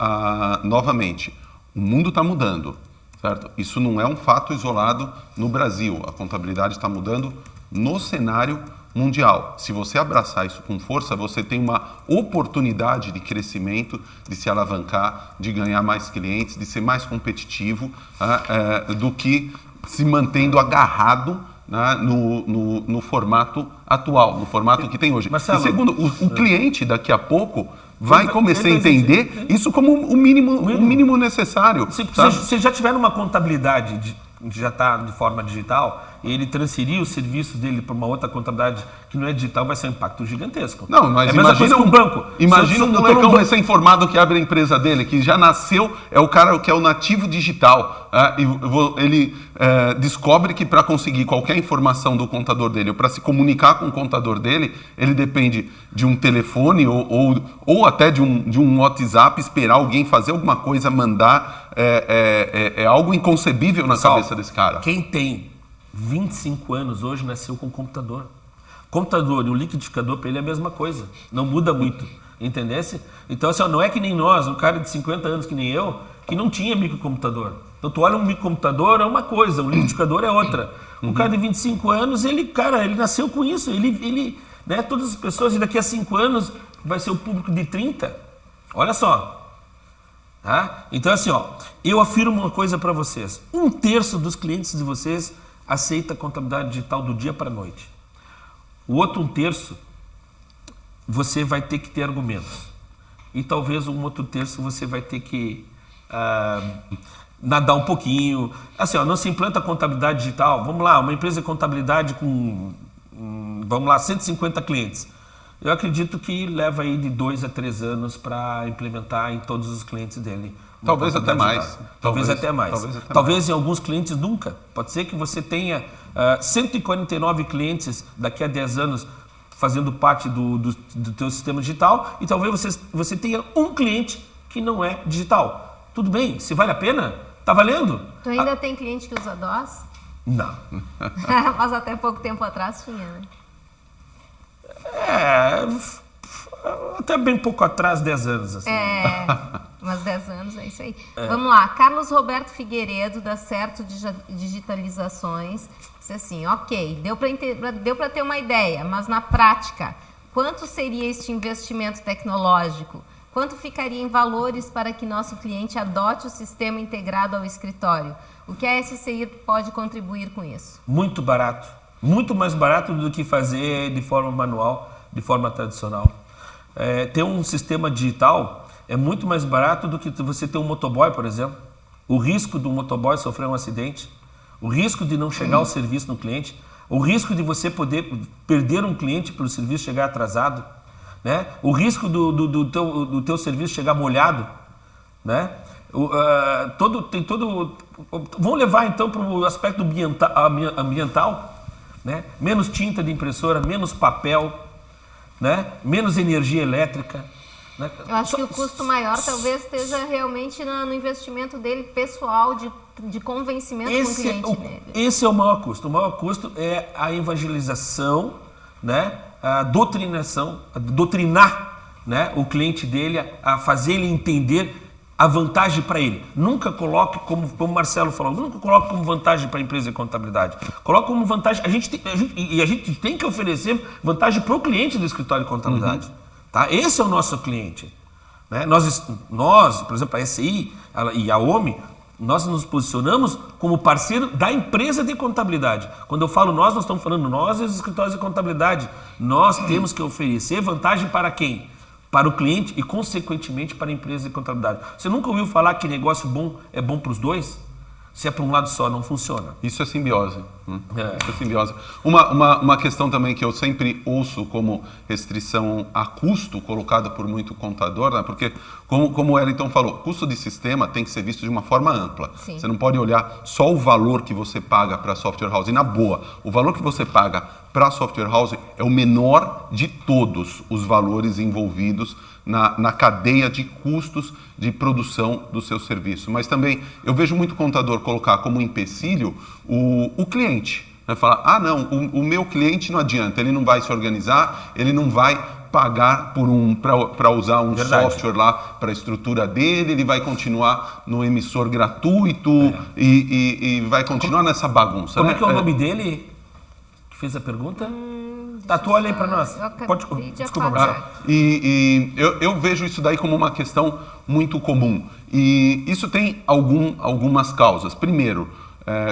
S2: novamente, o mundo está mudando, certo? Isso não é um fato isolado no Brasil. A contabilidade está mudando no cenário mundial. Se você abraçar isso com força, você tem uma oportunidade de crescimento, de se alavancar, de ganhar mais clientes, de ser mais competitivo, do que se mantendo agarrado, né, no formato atual, no formato que tem hoje.
S3: Marcelo,
S2: e segundo, o cliente daqui a pouco vai começar a entender isso como o mínimo necessário.
S3: Você já tiver uma contabilidade que já está de forma digital, e ele transferir os serviços dele para uma outra contabilidade que não é digital, vai ser um impacto gigantesco.
S2: Não, mas imagina um banco. Imagina um molecão recém-formado que abre a empresa dele, que já nasceu, é o cara que é o nativo digital. Ele descobre que para conseguir qualquer informação do contador dele, ou para se comunicar com o contador dele, ele depende de um telefone ou até de um WhatsApp, esperar alguém fazer alguma coisa, mandar. É algo inconcebível na cabeça desse cara.
S3: Quem tem 25 anos hoje nasceu com computador. Computador e o liquidificador para ele é a mesma coisa. Não muda muito. Entendesse? Então, assim, não é que nem nós, um cara de 50 anos que nem eu, que não tinha microcomputador. Então, tu olha um microcomputador é uma coisa, um liquidificador é outra. Um cara de 25 anos, ele nasceu com isso. Ele, né, todas as pessoas, e daqui a 5 anos vai ser o público de 30. Olha só. Então, assim, eu afirmo uma coisa para vocês. 1/3 dos clientes de vocês aceita contabilidade digital do dia para a noite. O outro 1/3, você vai ter que ter argumentos. E talvez um outro 1/3 você vai ter que nadar um pouquinho. Assim, não se implanta contabilidade digital. Vamos lá, uma empresa de contabilidade com, 150 clientes. Eu acredito que leva aí de 2 a 3 anos para implementar em todos os clientes dele.
S2: Talvez até mais.
S3: Talvez até mais. Talvez em alguns clientes nunca. Pode ser que você tenha 149 clientes daqui a 10 anos fazendo parte do teu sistema digital e talvez você tenha um cliente que não é digital. Tudo bem, se vale a pena, tá valendo.
S1: Tu ainda tem cliente que usa DOS?
S3: Não.
S1: Mas até pouco tempo atrás tinha, né?
S3: Até bem pouco atrás, 10 anos. Assim.
S1: Umas 10 anos, é isso aí. Vamos lá, Carlos Roberto Figueiredo, da Certo Digitalizações, disse assim, ok, deu para ter uma ideia, mas na prática, quanto seria este investimento tecnológico? Quanto ficaria em valores para que nosso cliente adote o sistema integrado ao escritório? O que a SCI pode contribuir com isso? Muito
S3: barato. Muito mais barato do que fazer de forma manual, de forma tradicional. Ter um sistema digital é muito mais barato do que você ter um motoboy, por exemplo. O risco do motoboy sofrer um acidente, o risco de não chegar ao serviço no cliente, o risco de você poder perder um cliente pelo serviço chegar atrasado, né? O risco do teu serviço chegar molhado, né? Vamos levar então para o aspecto ambiental, né? Menos tinta de impressora, menos papel, né? Menos energia elétrica. Né?
S1: Eu acho que o custo maior talvez esteja realmente no investimento dele pessoal de de convencimento com o cliente dele.
S3: Esse é o maior custo. O maior custo é a evangelização, né? A doutrinação, doutrinar, né? O cliente dele, a fazer ele entender a vantagem para ele. Nunca coloque, como o Marcelo falou, nunca coloque como vantagem para a empresa de contabilidade. Coloque como vantagem. A gente tem que oferecer vantagem para o cliente do escritório de contabilidade. Tá? Esse é o nosso cliente. Né? Nós, por exemplo, a SI e a OMI, nós nos posicionamos como parceiro da empresa de contabilidade. Quando eu falo nós estamos falando nós e os escritórios de contabilidade. Nós temos que oferecer vantagem para quem? Para o cliente e, consequentemente, para a empresa de contabilidade. Você nunca ouviu falar que negócio bom é bom para os dois? Se é para um lado só, não funciona.
S2: Isso é simbiose. Isso é simbiose. Uma questão também que eu sempre ouço como restrição a custo colocada por muito contador, né? Porque, como o Wellington falou, custo de sistema tem que ser visto de uma forma ampla.
S1: Sim.
S2: Você não pode olhar só o valor que você paga para a software house. E na boa, o valor que você paga para a software house é o menor de todos os valores envolvidos na cadeia de custos de produção do seu serviço. Mas também eu vejo muito contador colocar como empecilho o cliente. Né? Falar, não, o meu cliente não adianta, ele não vai se organizar, ele não vai pagar para usar um software lá para a estrutura dele, ele vai continuar no emissor gratuito e vai continuar nessa bagunça.
S3: Como
S2: né?
S3: é que é o nome dele que fez a pergunta? Tatua aí para nós. Desculpa, Marcelo.
S2: Eu vejo isso daí como uma questão muito comum. E isso tem algumas causas. Primeiro,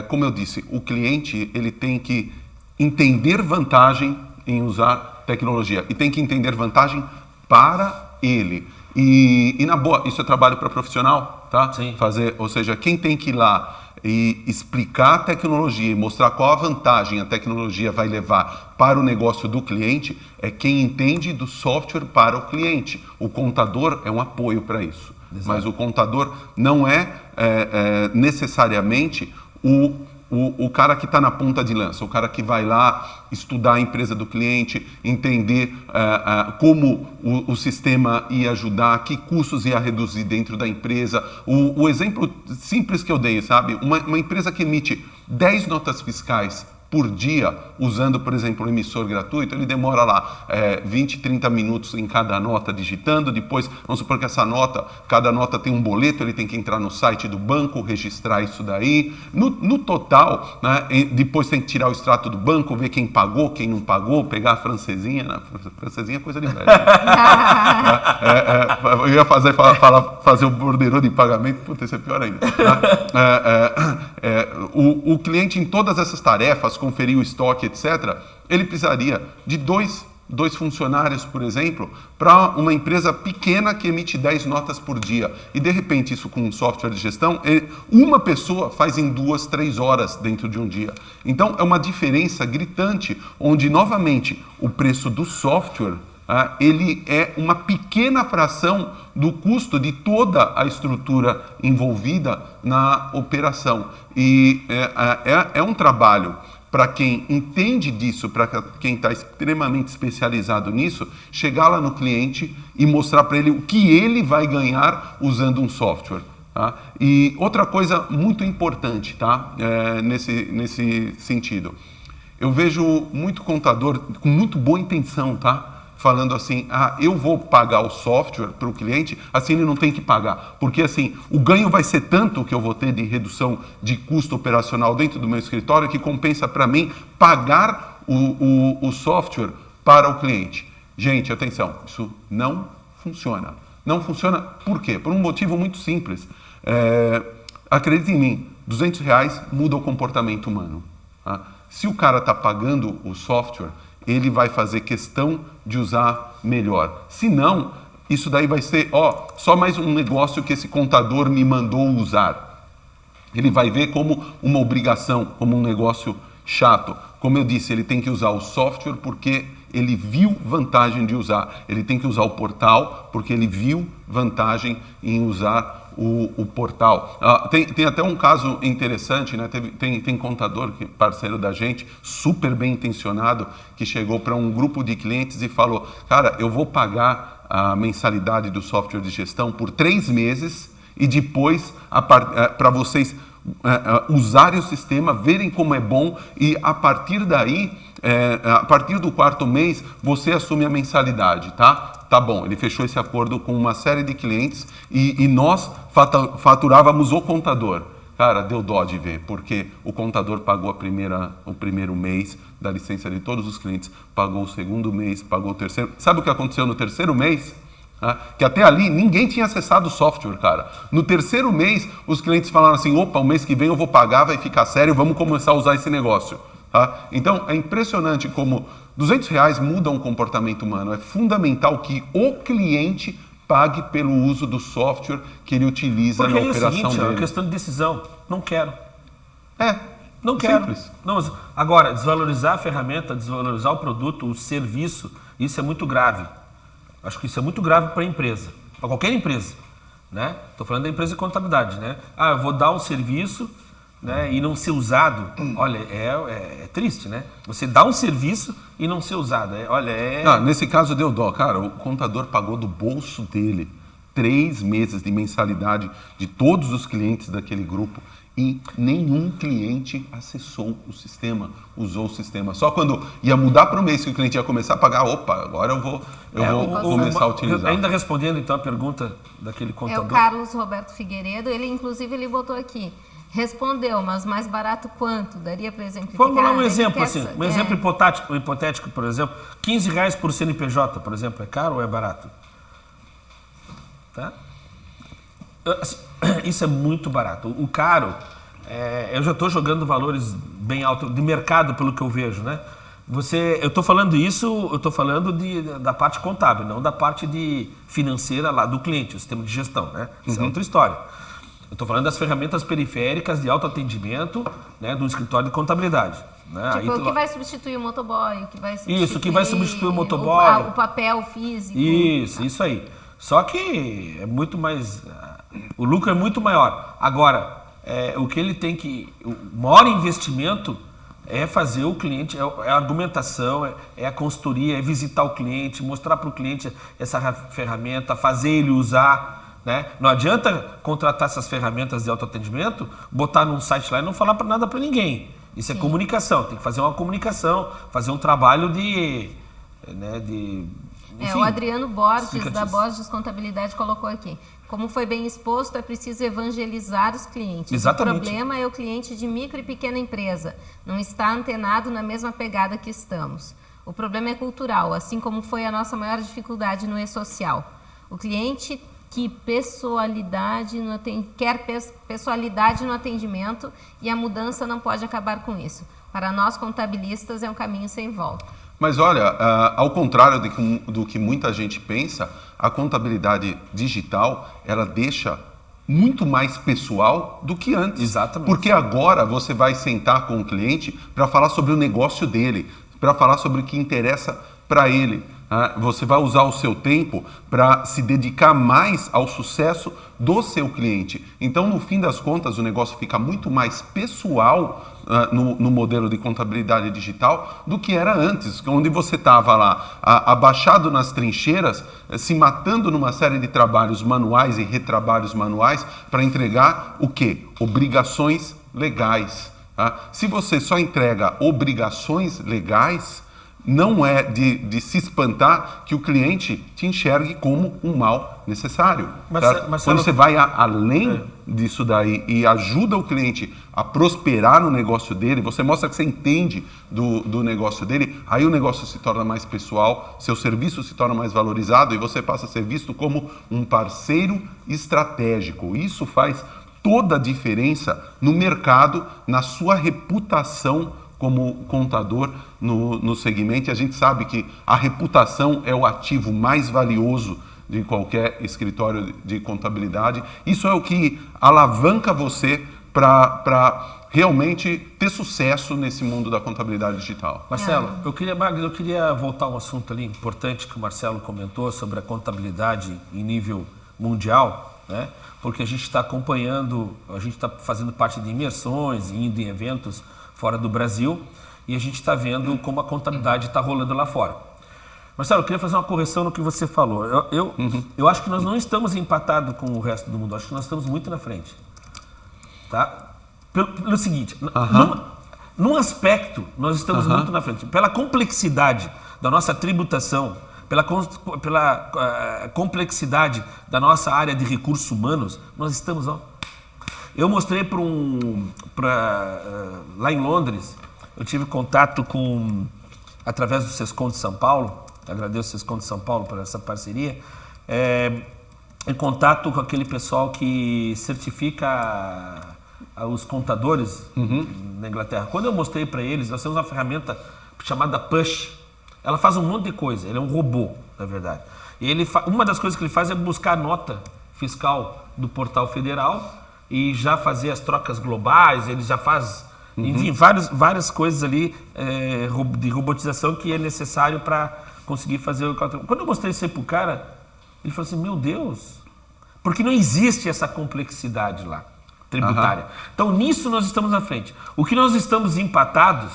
S2: como eu disse, o cliente ele tem que entender vantagem em usar tecnologia. E tem que entender vantagem para ele. E na boa, isso é trabalho para profissional, tá?
S3: Sim.
S2: Ou seja, quem tem que ir lá e explicar a tecnologia e mostrar qual a vantagem a tecnologia vai levar para o negócio do cliente é quem entende do software para o cliente. O contador é um apoio para isso. Exato. Mas o contador não é necessariamente o cara que está na ponta de lança, o cara que vai lá estudar a empresa do cliente, entender como o sistema ia ajudar, que custos ia reduzir dentro da empresa. O exemplo simples que eu dei, sabe? Uma empresa que emite 10 notas fiscais por dia, usando, por exemplo, o emissor gratuito, ele demora lá 20, 30 minutos em cada nota digitando. Depois, vamos supor que cada nota tem um boleto, ele tem que entrar no site do banco, registrar isso daí. No total, né, depois tem que tirar o extrato do banco, ver quem pagou, quem não pagou, pegar a francesinha. Né? Francesinha é coisa de velho. Eu ia fazer o borderô de pagamento, puta, isso é pior ainda. O cliente, em todas essas tarefas, conferir o estoque, etc., ele precisaria de dois funcionários, por exemplo, para uma empresa pequena que emite 10 notas por dia. E, de repente, isso com um software de gestão, uma pessoa faz em 2, 3 horas dentro de um dia. Então, é uma diferença gritante, onde, novamente, o preço do software ele é uma pequena fração do custo de toda a estrutura envolvida na operação. E é um trabalho para quem entende disso, para quem está extremamente especializado nisso, chegar lá no cliente e mostrar para ele o que ele vai ganhar usando um software. Tá? E outra coisa muito importante, tá? Nesse sentido, eu vejo muito contador com muito boa intenção, tá? Falando assim, eu vou pagar o software para o cliente, assim ele não tem que pagar. Porque assim, o ganho vai ser tanto que eu vou ter de redução de custo operacional dentro do meu escritório que compensa para mim pagar o software para o cliente. Gente, atenção, isso não funciona. Não funciona por quê? Por um motivo muito simples. Acredite em mim, R$200 muda o comportamento humano. Tá? Se o cara está pagando o software, ele vai fazer questão de usar melhor. Se não, isso daí vai ser só mais um negócio que esse contador me mandou usar. Ele vai ver como uma obrigação, como um negócio chato. Como eu disse, ele tem que usar o software porque ele viu vantagem de usar. Ele tem que usar o portal porque ele viu vantagem em usar o portal. Tem até um caso interessante, né? Tem contador, parceiro da gente, super bem intencionado, que chegou para um grupo de clientes e falou, cara, eu vou pagar a mensalidade do software de gestão por 3 meses e depois, para vocês usarem o sistema, verem como é bom e a partir daí, a partir do 4º mês, você assume a mensalidade, tá? Tá bom, ele fechou esse acordo com uma série de clientes e nós faturávamos o contador. Cara, deu dó de ver, porque o contador pagou o primeiro mês da licença de todos os clientes, pagou o 2º mês, pagou o 3º. Sabe o que aconteceu no 3º mês? Que até ali ninguém tinha acessado o software, cara. No 3º mês, os clientes falaram assim, opa, o mês que vem eu vou pagar, vai ficar sério, vamos começar a usar esse negócio. Tá? Então, é impressionante como R$200 mudam o comportamento humano. É fundamental que o cliente pague pelo uso do software que ele utiliza
S3: porque
S2: na operação
S3: seguinte,
S2: dele.
S3: É uma questão de decisão. Não quero. Não
S2: simples.
S3: quero. Não, agora, desvalorizar a ferramenta, desvalorizar o produto, o serviço, isso é muito grave. Acho que isso é muito grave para a empresa, para qualquer empresa, né? Estou falando da empresa de contabilidade, né? Eu vou dar um serviço, né, e não ser usado. Olha, é triste, né? Você dá um serviço e não ser usado.
S2: Nesse caso deu dó. Cara, o contador pagou do bolso dele 3 meses de mensalidade de todos os clientes daquele grupo e nenhum cliente acessou o sistema, usou o sistema. Só quando ia mudar para o mês que o cliente ia começar a pagar, opa, agora eu vou começar a utilizar.
S3: Ainda respondendo então a pergunta daquele contador.
S1: É o Carlos Roberto Figueiredo, ele inclusive botou aqui, respondeu, mas mais barato quanto? Daria para exemplificar?
S3: Vamos dar um exemplo assim, exemplo hipotético, por exemplo, R$15 por CNPJ, por exemplo, é caro ou é barato? Tá? Isso é muito barato. O caro, eu já estou jogando valores bem altos de mercado pelo que eu vejo, né? Eu estou falando isso, eu estou falando da parte contábil, não da parte financeira lá do cliente, o sistema de gestão, né? Isso é outra história. Eu estou falando das ferramentas periféricas de autoatendimento, né, do escritório de contabilidade. Né?
S1: Tipo, o que vai substituir o motoboy, o que vai substituir
S3: o motoboy.
S1: O papel físico.
S3: Isso aí. Só que é muito mais... O lucro é muito maior. Agora, o que ele tem que... O maior investimento é fazer o cliente, é a argumentação, é a consultoria, é visitar o cliente, mostrar para o cliente essa ferramenta, fazer ele usar... Né? Não adianta contratar essas ferramentas de autoatendimento, botar num site lá e não falar nada para ninguém. Isso é comunicação, tem que fazer uma comunicação, fazer um trabalho enfim,
S1: o Adriano Borges, da Borges Contabilidade, colocou aqui. Como foi bem exposto, é preciso evangelizar os clientes.
S3: Exatamente.
S1: O problema é o cliente de micro e pequena empresa. Não está antenado na mesma pegada que estamos. O problema é cultural, assim como foi a nossa maior dificuldade no e-social. O cliente quer pessoalidade no atendimento e a mudança não pode acabar com isso. Para nós contabilistas é um caminho sem volta.
S2: Mas olha, ao contrário do que muita gente pensa, a contabilidade digital, ela deixa muito mais pessoal do que antes.
S3: Exatamente.
S2: Porque agora você vai sentar com o cliente para falar sobre o negócio dele, para falar sobre o que interessa para ele. Você vai usar o seu tempo para se dedicar mais ao sucesso do seu cliente. Então, no fim das contas, o negócio fica muito mais pessoal no modelo de contabilidade digital do que era antes, onde você estava lá abaixado nas trincheiras, se matando numa série de trabalhos manuais e retrabalhos manuais para entregar o quê? Obrigações legais. Se você só entrega obrigações legais, não é de se espantar que o cliente te enxergue como um mal necessário. Quando você vai além disso daí e ajuda o cliente a prosperar no negócio dele, você mostra que você entende do negócio dele, aí o negócio se torna mais pessoal, seu serviço se torna mais valorizado e você passa a ser visto como um parceiro estratégico. Isso faz toda a diferença no mercado, na sua reputação como contador no segmento. E a gente sabe que a reputação é o ativo mais valioso de qualquer escritório de contabilidade. Isso é o que alavanca você para realmente ter sucesso nesse mundo da contabilidade digital.
S3: Marcelo, eu queria voltar a um assunto ali importante que o Marcelo comentou sobre a contabilidade em nível mundial, né? Porque a gente está acompanhando, a gente está fazendo parte de imersões, indo em eventos fora do Brasil, e a gente está vendo como a contabilidade está rolando lá fora. Marcelo, eu queria fazer uma correção no que você falou. Eu acho que nós não estamos empatados com o resto do mundo, acho que nós estamos muito na frente. Tá? Pelo seguinte,
S2: Aham.
S3: num aspecto, nós estamos muito na frente. Pela complexidade da nossa tributação, pela complexidade da nossa área de recursos humanos, nós estamos... Eu mostrei lá em Londres, eu tive contato através do Sescom de São Paulo, agradeço o Sescom de São Paulo por essa parceria, em contato com aquele pessoal que certifica os contadores na Inglaterra. Quando eu mostrei para eles, nós temos uma ferramenta chamada Push. Ela faz um monte de coisa, ele é um robô, na verdade. E uma das coisas que ele faz é buscar a nota fiscal do portal federal e já fazer as trocas globais, ele já faz, enfim, várias coisas ali de robotização que é necessário para conseguir fazer o cálculo. Quando eu mostrei isso aí pro cara, ele falou assim, meu Deus, porque não existe essa complexidade lá, tributária. Então, nisso nós estamos à frente. O que nós estamos empatados,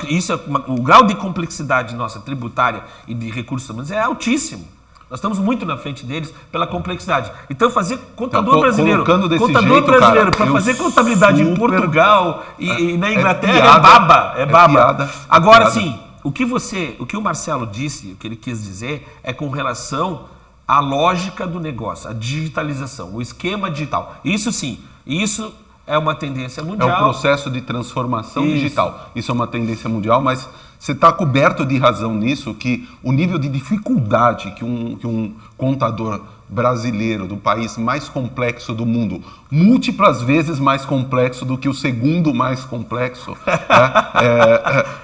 S3: isso o grau de complexidade nossa tributária e de recursos humanos é altíssimo. Nós estamos muito na frente deles pela complexidade. Então, fazer contador brasileiro para fazer contabilidade em Portugal e na Inglaterra é baba. Agora, sim, o que o Marcelo disse, o que ele quis dizer, é com relação à lógica do negócio, a digitalização, o esquema digital. Isso sim, isso é uma tendência mundial.
S2: É o processo de transformação digital. Isso é uma tendência mundial, mas você está coberto de razão nisso, que o nível de dificuldade que um contador brasileiro do país mais complexo do mundo, múltiplas vezes mais complexo do que o segundo mais complexo,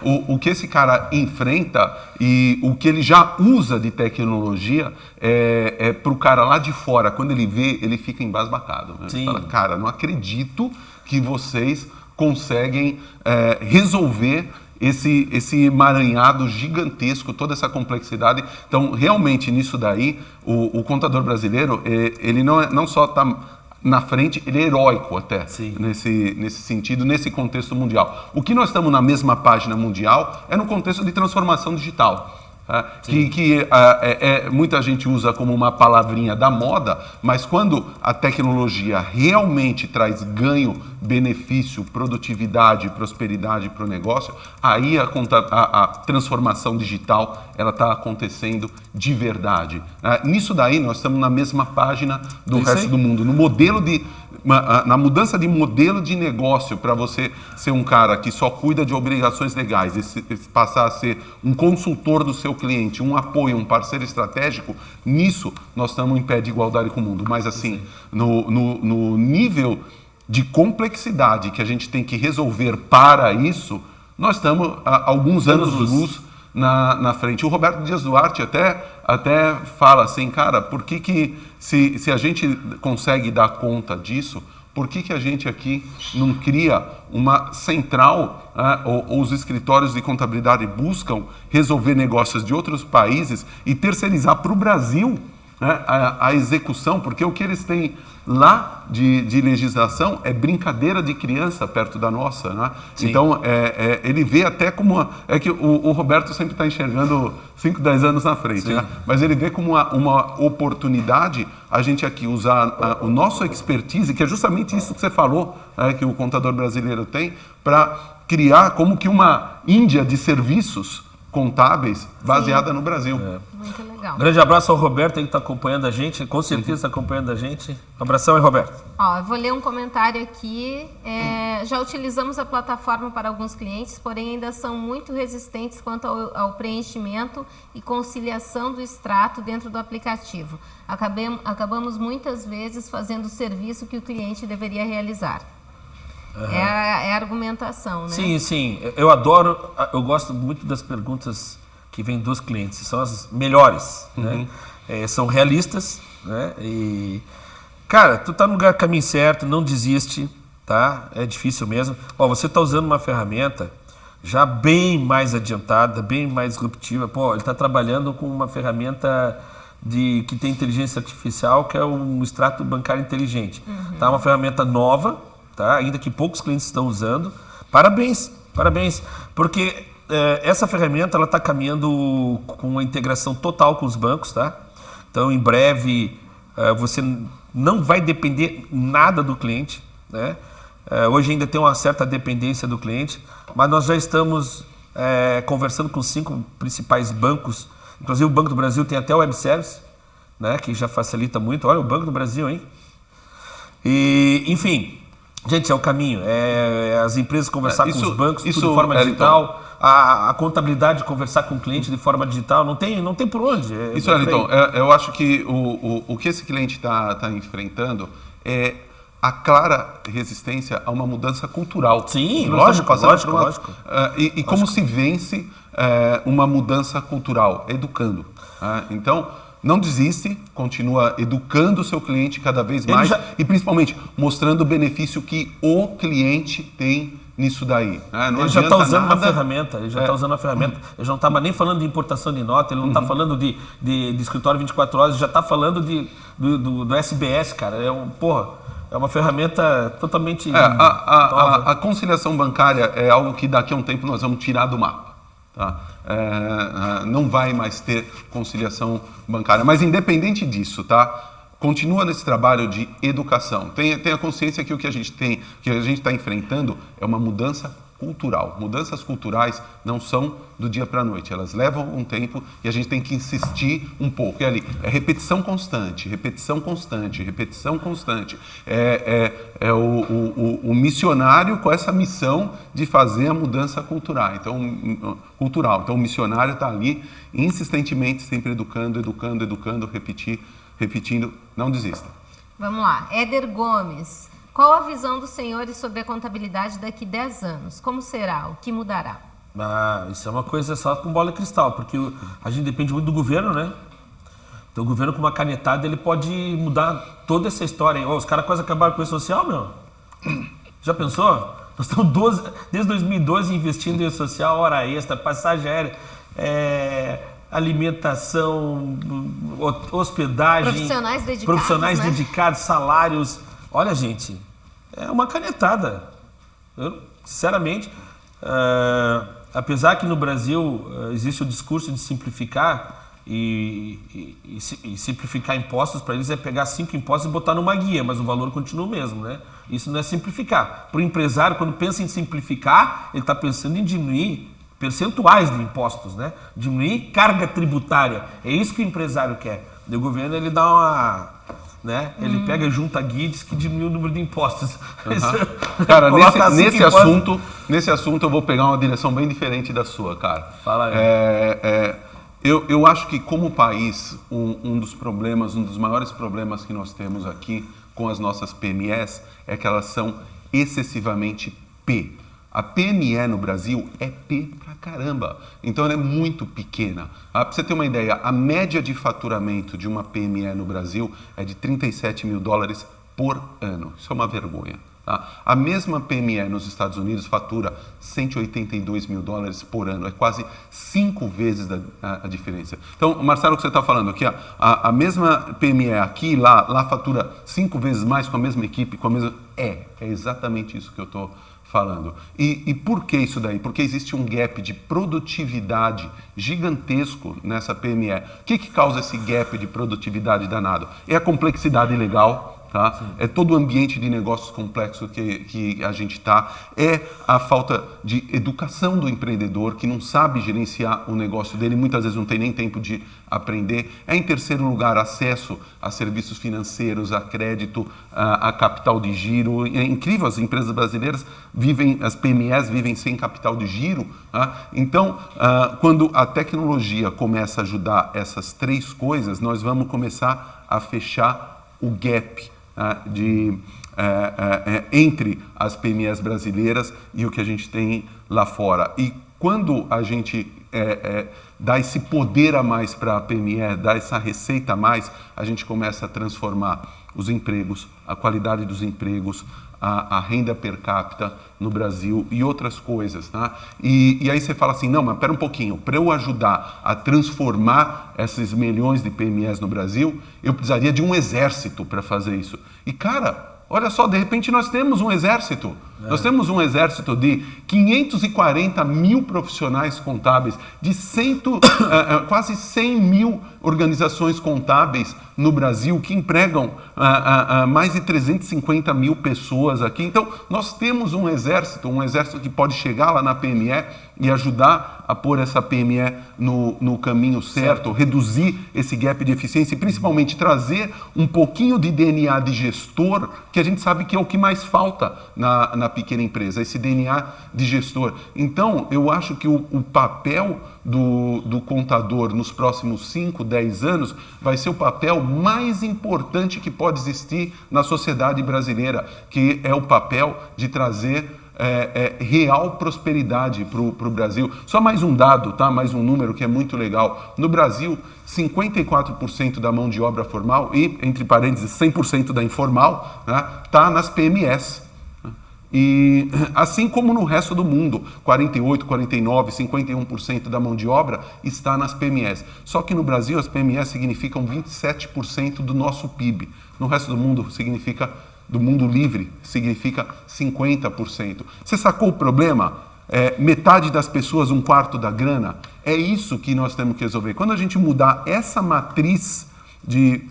S2: o que esse cara enfrenta e o que ele já usa de tecnologia para o cara lá de fora, quando ele vê, ele fica embasbacado. Né? Ele fala, cara, não acredito que vocês conseguem resolver esse emaranhado gigantesco, toda essa complexidade. Então, realmente, nisso daí, o contador brasileiro, ele não só está na frente, ele é heróico até, nesse sentido, nesse contexto mundial. O que nós estamos na mesma página mundial é no contexto de transformação digital. Que muita gente usa como uma palavrinha da moda, mas quando a tecnologia realmente traz ganho, benefício, produtividade, prosperidade para o negócio, aí a transformação digital ela está acontecendo de verdade. Nisso daí nós estamos na mesma página do resto do mundo, na mudança de modelo de negócio para você ser um cara que só cuida de obrigações legais, passar a ser um consultor do seu cliente, um apoio, um parceiro estratégico, nisso nós estamos em pé de igualdade com o mundo. Mas assim, no nível de complexidade que a gente tem que resolver para isso, nós estamos há alguns anos-luz na frente. O Roberto Dias Duarte até fala assim, cara, por que se a gente consegue dar conta disso, por que a gente aqui não cria uma central, ou os escritórios de contabilidade buscam resolver negócios de outros países e terceirizar para o Brasil a execução, porque o que eles têm lá de legislação é brincadeira de criança perto da nossa, né? Então, ele vê até como... É que o Roberto sempre está enxergando 5, 10 anos na frente, né? Mas ele vê como uma oportunidade a gente aqui usar o nosso expertise, que é justamente isso que você falou, que o contador brasileiro tem, para criar como que uma Índia de serviços contábeis baseada no Brasil.
S1: Muito legal.
S3: Grande abraço ao Roberto aí que está acompanhando a gente, com certeza está acompanhando a gente. Um abração aí, Roberto.
S1: Eu vou ler um comentário aqui. Já utilizamos a plataforma para alguns clientes, porém ainda são muito resistentes quanto ao preenchimento e conciliação do extrato dentro do aplicativo. Acabamos muitas vezes fazendo o serviço que o cliente deveria realizar. É a argumentação, né?
S3: Sim. Eu gosto muito das perguntas que vêm dos clientes, são as melhores, né? São realistas, né? E, cara, tu tá no caminho certo, não desiste, tá? É difícil mesmo. Você tá usando uma ferramenta já bem mais adiantada, bem mais disruptiva. Ele tá trabalhando com uma ferramenta que tem inteligência artificial, que é um extrato bancário inteligente. Tá? Uma ferramenta nova, tá? Ainda que poucos clientes estão usando. Parabéns, porque essa ferramenta ela está caminhando com uma integração total com os bancos, tá? Então, em breve, você não vai depender nada do cliente, né? Hoje ainda tem uma certa dependência do cliente, mas nós já estamos conversando com 5 principais bancos. Inclusive o Banco do Brasil tem até o web service, né, que já facilita muito. Olha o Banco do Brasil, hein? E, enfim, gente, é o caminho. As empresas conversar com os bancos tudo de forma digital. A contabilidade conversar com o cliente de forma digital. Não tem por onde.
S2: Isso, Wellington, eu acho que o que esse cliente está enfrentando é a clara resistência a uma mudança cultural.
S3: Sim, lógico.
S2: E como se vence uma mudança cultural? Educando. Então, não desiste, continua educando o seu cliente cada vez mais e principalmente mostrando o benefício que o cliente tem nisso daí.
S3: Ele já está usando uma ferramenta, ele não está nem falando de importação de nota, ele não está falando de escritório 24 horas, ele já está falando do SBS, cara. É uma ferramenta totalmente nova.
S2: A conciliação bancária é algo que daqui a um tempo nós vamos tirar do mapa. Tá? Não vai mais ter conciliação bancária. Mas independente disso, tá? Continua nesse trabalho de educação. Tenha consciência que o que a gente está enfrentando é uma mudança cultural. Mudanças culturais não são do dia para a noite, elas levam um tempo e a gente tem que insistir um pouco. É repetição constante. O missionário com essa missão de fazer a mudança cultural. Então o missionário está ali insistentemente, sempre educando, repetindo, não desista.
S1: Vamos lá, Éder Gomes. Qual a visão dos senhores sobre a contabilidade daqui 10 anos? Como será? O que mudará?
S3: Isso é uma coisa só com bola de cristal, porque a gente depende muito do governo, né? Então o governo com uma canetada ele pode mudar toda essa história. Hein? Os caras quase acabaram com o social, meu. Já pensou? Nós estamos desde 2012 investindo em social, hora extra, passagem aérea, alimentação, hospedagem, profissionais dedicados, salários. Olha, gente, é uma canetada. Eu, sinceramente, apesar que no Brasil existe o discurso de simplificar e simplificar impostos, para eles é pegar 5 impostos e botar numa guia, mas o valor continua o mesmo, né? Isso não é simplificar. Para o empresário, quando pensa em simplificar, ele está pensando em diminuir percentuais de impostos, né? Diminuir carga tributária. É isso que o empresário quer. E o governo, ele dá uma... Né? Ele pega junta guia e diz que diminui o número de impostos.
S2: Cara, nesse assunto eu vou pegar uma direção bem diferente da sua, cara.
S3: Fala aí.
S2: Eu acho que como país, um dos maiores problemas que nós temos aqui com as nossas PMEs é que elas são excessivamente P. A PME no Brasil é P pra caramba, então ela é muito pequena. Para você ter uma ideia, a média de faturamento de uma PME no Brasil é de $37 mil por ano. Isso é uma vergonha. Tá? A mesma PME nos Estados Unidos fatura $182 mil por ano. É quase 5 vezes a diferença. Então, Marcelo, o que você está falando aqui, a mesma PME aqui, lá fatura 5 vezes mais com a mesma equipe, com a mesma... É exatamente isso que eu estou falando. E por que isso daí? Porque existe um gap de produtividade gigantesco nessa PME. O que causa esse gap de produtividade danado? É a complexidade legal. Tá? É todo o ambiente de negócios complexo que a gente está, é a falta de educação do empreendedor que não sabe gerenciar o negócio dele, muitas vezes não tem nem tempo de aprender. É, em terceiro lugar, acesso a serviços financeiros, a crédito, a capital de giro. É incrível, as empresas brasileiras as PMEs vivem sem capital de giro. Tá? Então, quando a tecnologia começa a ajudar essas 3 coisas, nós vamos começar a fechar o gap entre as PMEs brasileiras e o que a gente tem lá fora. E quando a gente dá esse poder a mais para a PME, dá essa receita a mais, a gente começa a transformar os empregos, a qualidade dos empregos, a renda per capita no Brasil e outras coisas. Tá? E aí você fala assim, não, mas espera um pouquinho, para eu ajudar a transformar esses milhões de PMEs no Brasil, eu precisaria de um exército para fazer isso. E cara, olha só, de repente nós temos um exército. Nós temos um exército de 540 mil profissionais contábeis, de quase 100 mil organizações contábeis no Brasil, que empregam mais de 350 mil pessoas aqui. Então, nós temos um exército que pode chegar lá na PME e ajudar a pôr essa PME no caminho certo, reduzir esse gap de eficiência e principalmente trazer um pouquinho de DNA de gestor, que a gente sabe que é o que mais falta na pequena empresa, esse DNA de gestor. Então, eu acho que o papel do contador nos próximos 5, 10 anos vai ser o papel mais importante que pode existir na sociedade brasileira, que é o papel de trazer real prosperidade para o Brasil. Tá? Mais um número que é muito legal. No Brasil, 54% da mão de obra formal e, entre parênteses, 100% da informal está nas PMEs. E assim como no resto do mundo, 48, 49, 51% da mão de obra está nas PMEs. Só que no Brasil as PMEs significam 27% do nosso PIB. No resto do mundo do mundo livre, significa 50%. Você sacou o problema? Metade das pessoas, um quarto da grana. É isso que nós temos que resolver. Quando a gente mudar essa matriz de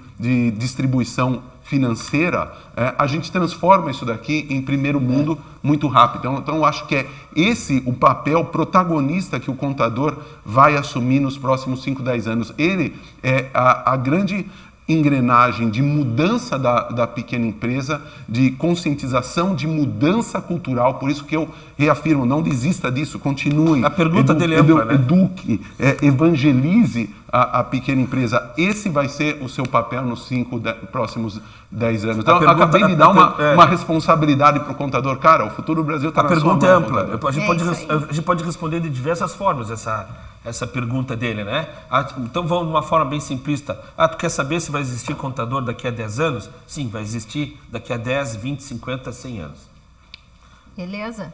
S2: distribuição financeira, a gente transforma isso daqui em primeiro mundo muito rápido. Então eu acho que é esse o papel protagonista que o contador vai assumir nos próximos 5, 10 anos. Ele é a grande engrenagem de mudança da pequena empresa, de conscientização, de mudança cultural. Por isso que eu reafirmo, não desista disso, continue.
S3: A pergunta dele é ampla, né?
S2: Eduque, evangelize a pequena empresa. Esse vai ser o seu papel nos próximos 10 anos. Então, eu acabei de dar uma responsabilidade para o contador. Cara, o futuro do Brasil está na sua mão.
S3: A pergunta é ampla. A gente pode responder de diversas formas essa pergunta dele, né? Então vamos de uma forma bem simplista. Tu quer saber se vai existir contador daqui a 10 anos? Sim, vai existir daqui a 10, 20, 50, 100 anos.
S1: Beleza.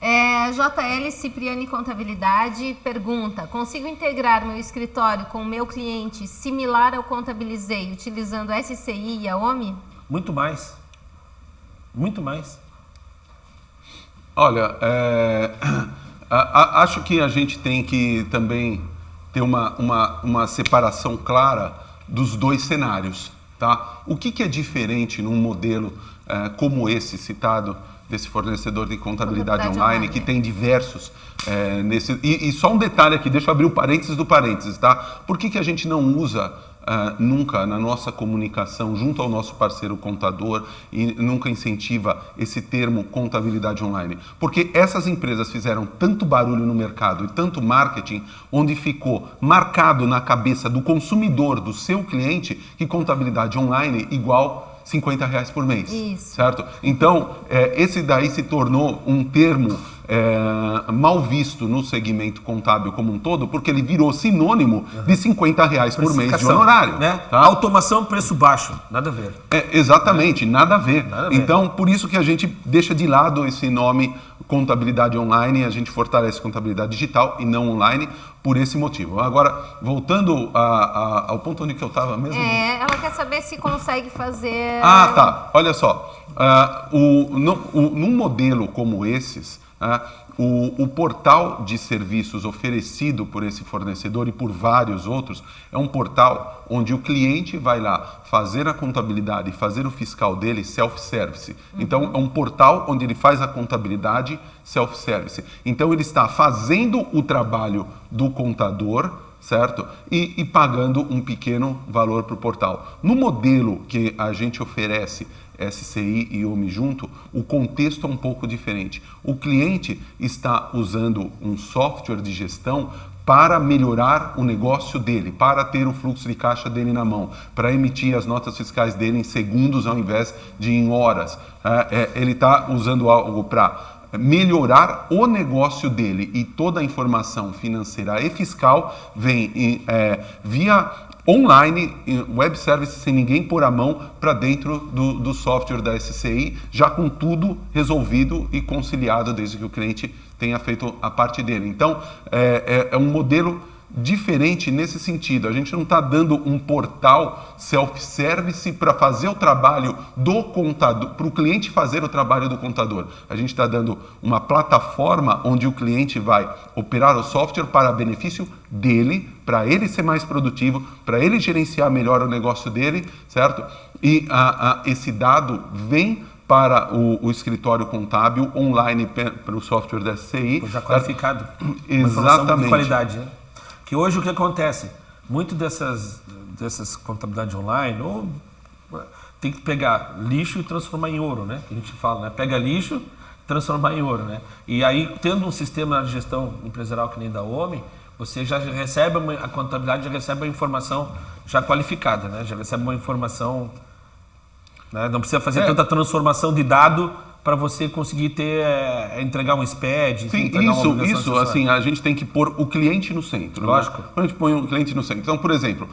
S1: JL Cipriani Contabilidade pergunta: consigo integrar meu escritório com o meu cliente similar ao Contabilizei utilizando a SCI e a OMI?
S3: Muito mais. Muito mais.
S2: Olha, acho que a gente tem que também ter uma separação clara dos dois cenários. Tá? O que é diferente num modelo como esse citado, desse fornecedor de contabilidade online, que tem diversos e só um detalhe aqui, deixa eu abrir o parênteses do parênteses, tá? Por que a gente não usa nunca na nossa comunicação junto ao nosso parceiro contador e nunca incentiva esse termo contabilidade online? Porque essas empresas fizeram tanto barulho no mercado e tanto marketing, onde ficou marcado na cabeça do consumidor, do seu cliente, que contabilidade online igual R$50 por mês. Isso. Certo? Então, esse daí se tornou um termo mal visto no segmento contábil como um todo, porque ele virou sinônimo de R$50 por mês de honorário.
S3: Né?
S2: Tá?
S3: Automação, preço baixo. Nada a ver.
S2: Exatamente, nada a ver. Então, por isso que a gente deixa de lado esse nome contabilidade online, a gente fortalece contabilidade digital e não online, por esse motivo. Agora, voltando ao ponto onde que eu estava mesmo.
S1: Ela quer saber se consegue fazer...
S2: Tá. Olha só. Num modelo como esses, o portal de serviços oferecido por esse fornecedor e por vários outros é um portal onde o cliente vai lá fazer a contabilidade, fazer o fiscal dele self-service. Então, é um portal onde ele faz a contabilidade self-service. Então, ele está fazendo o trabalho do contador, certo? E pagando um pequeno valor para o portal. No modelo que a gente oferece SCI e OMI junto, o contexto é um pouco diferente. O cliente está usando um software de gestão para melhorar o negócio dele, para ter o fluxo de caixa dele na mão, para emitir as notas fiscais dele em segundos ao invés de em horas. Ele está usando algo para melhorar o negócio dele, e toda a informação financeira e fiscal vem via online, web service, sem ninguém pôr a mão para dentro do software da SCI, já com tudo resolvido e conciliado desde que o cliente tenha feito a parte dele. Então, é um modelo diferente nesse sentido. A gente não está dando um portal self-service para fazer o trabalho do contador, para o cliente fazer o trabalho do contador. A gente está dando uma plataforma onde o cliente vai operar o software para benefício dele, para ele ser mais produtivo, para ele gerenciar melhor o negócio dele, certo? E esse dado vem para o escritório contábil online para o software da SCI.
S3: Já qualificado.
S2: Exatamente.
S3: De qualidade, né? Que hoje o que acontece? Muito dessas contabilidades online, ou tem que pegar lixo e transformar em ouro, né? Que a gente fala, né? Pega lixo, transformar em ouro, né? E aí, tendo um sistema de gestão empresarial que nem da OMI, você já recebe, a contabilidade já recebe uma informação já qualificada, né? Já recebe uma informação, né? Não precisa fazer tanta transformação de dado para você conseguir entregar um SPED.
S2: Sim, isso assim, a gente tem que pôr o cliente no centro.
S3: Lógico.
S2: Né? Quando a gente põe o cliente no centro. Então, por exemplo,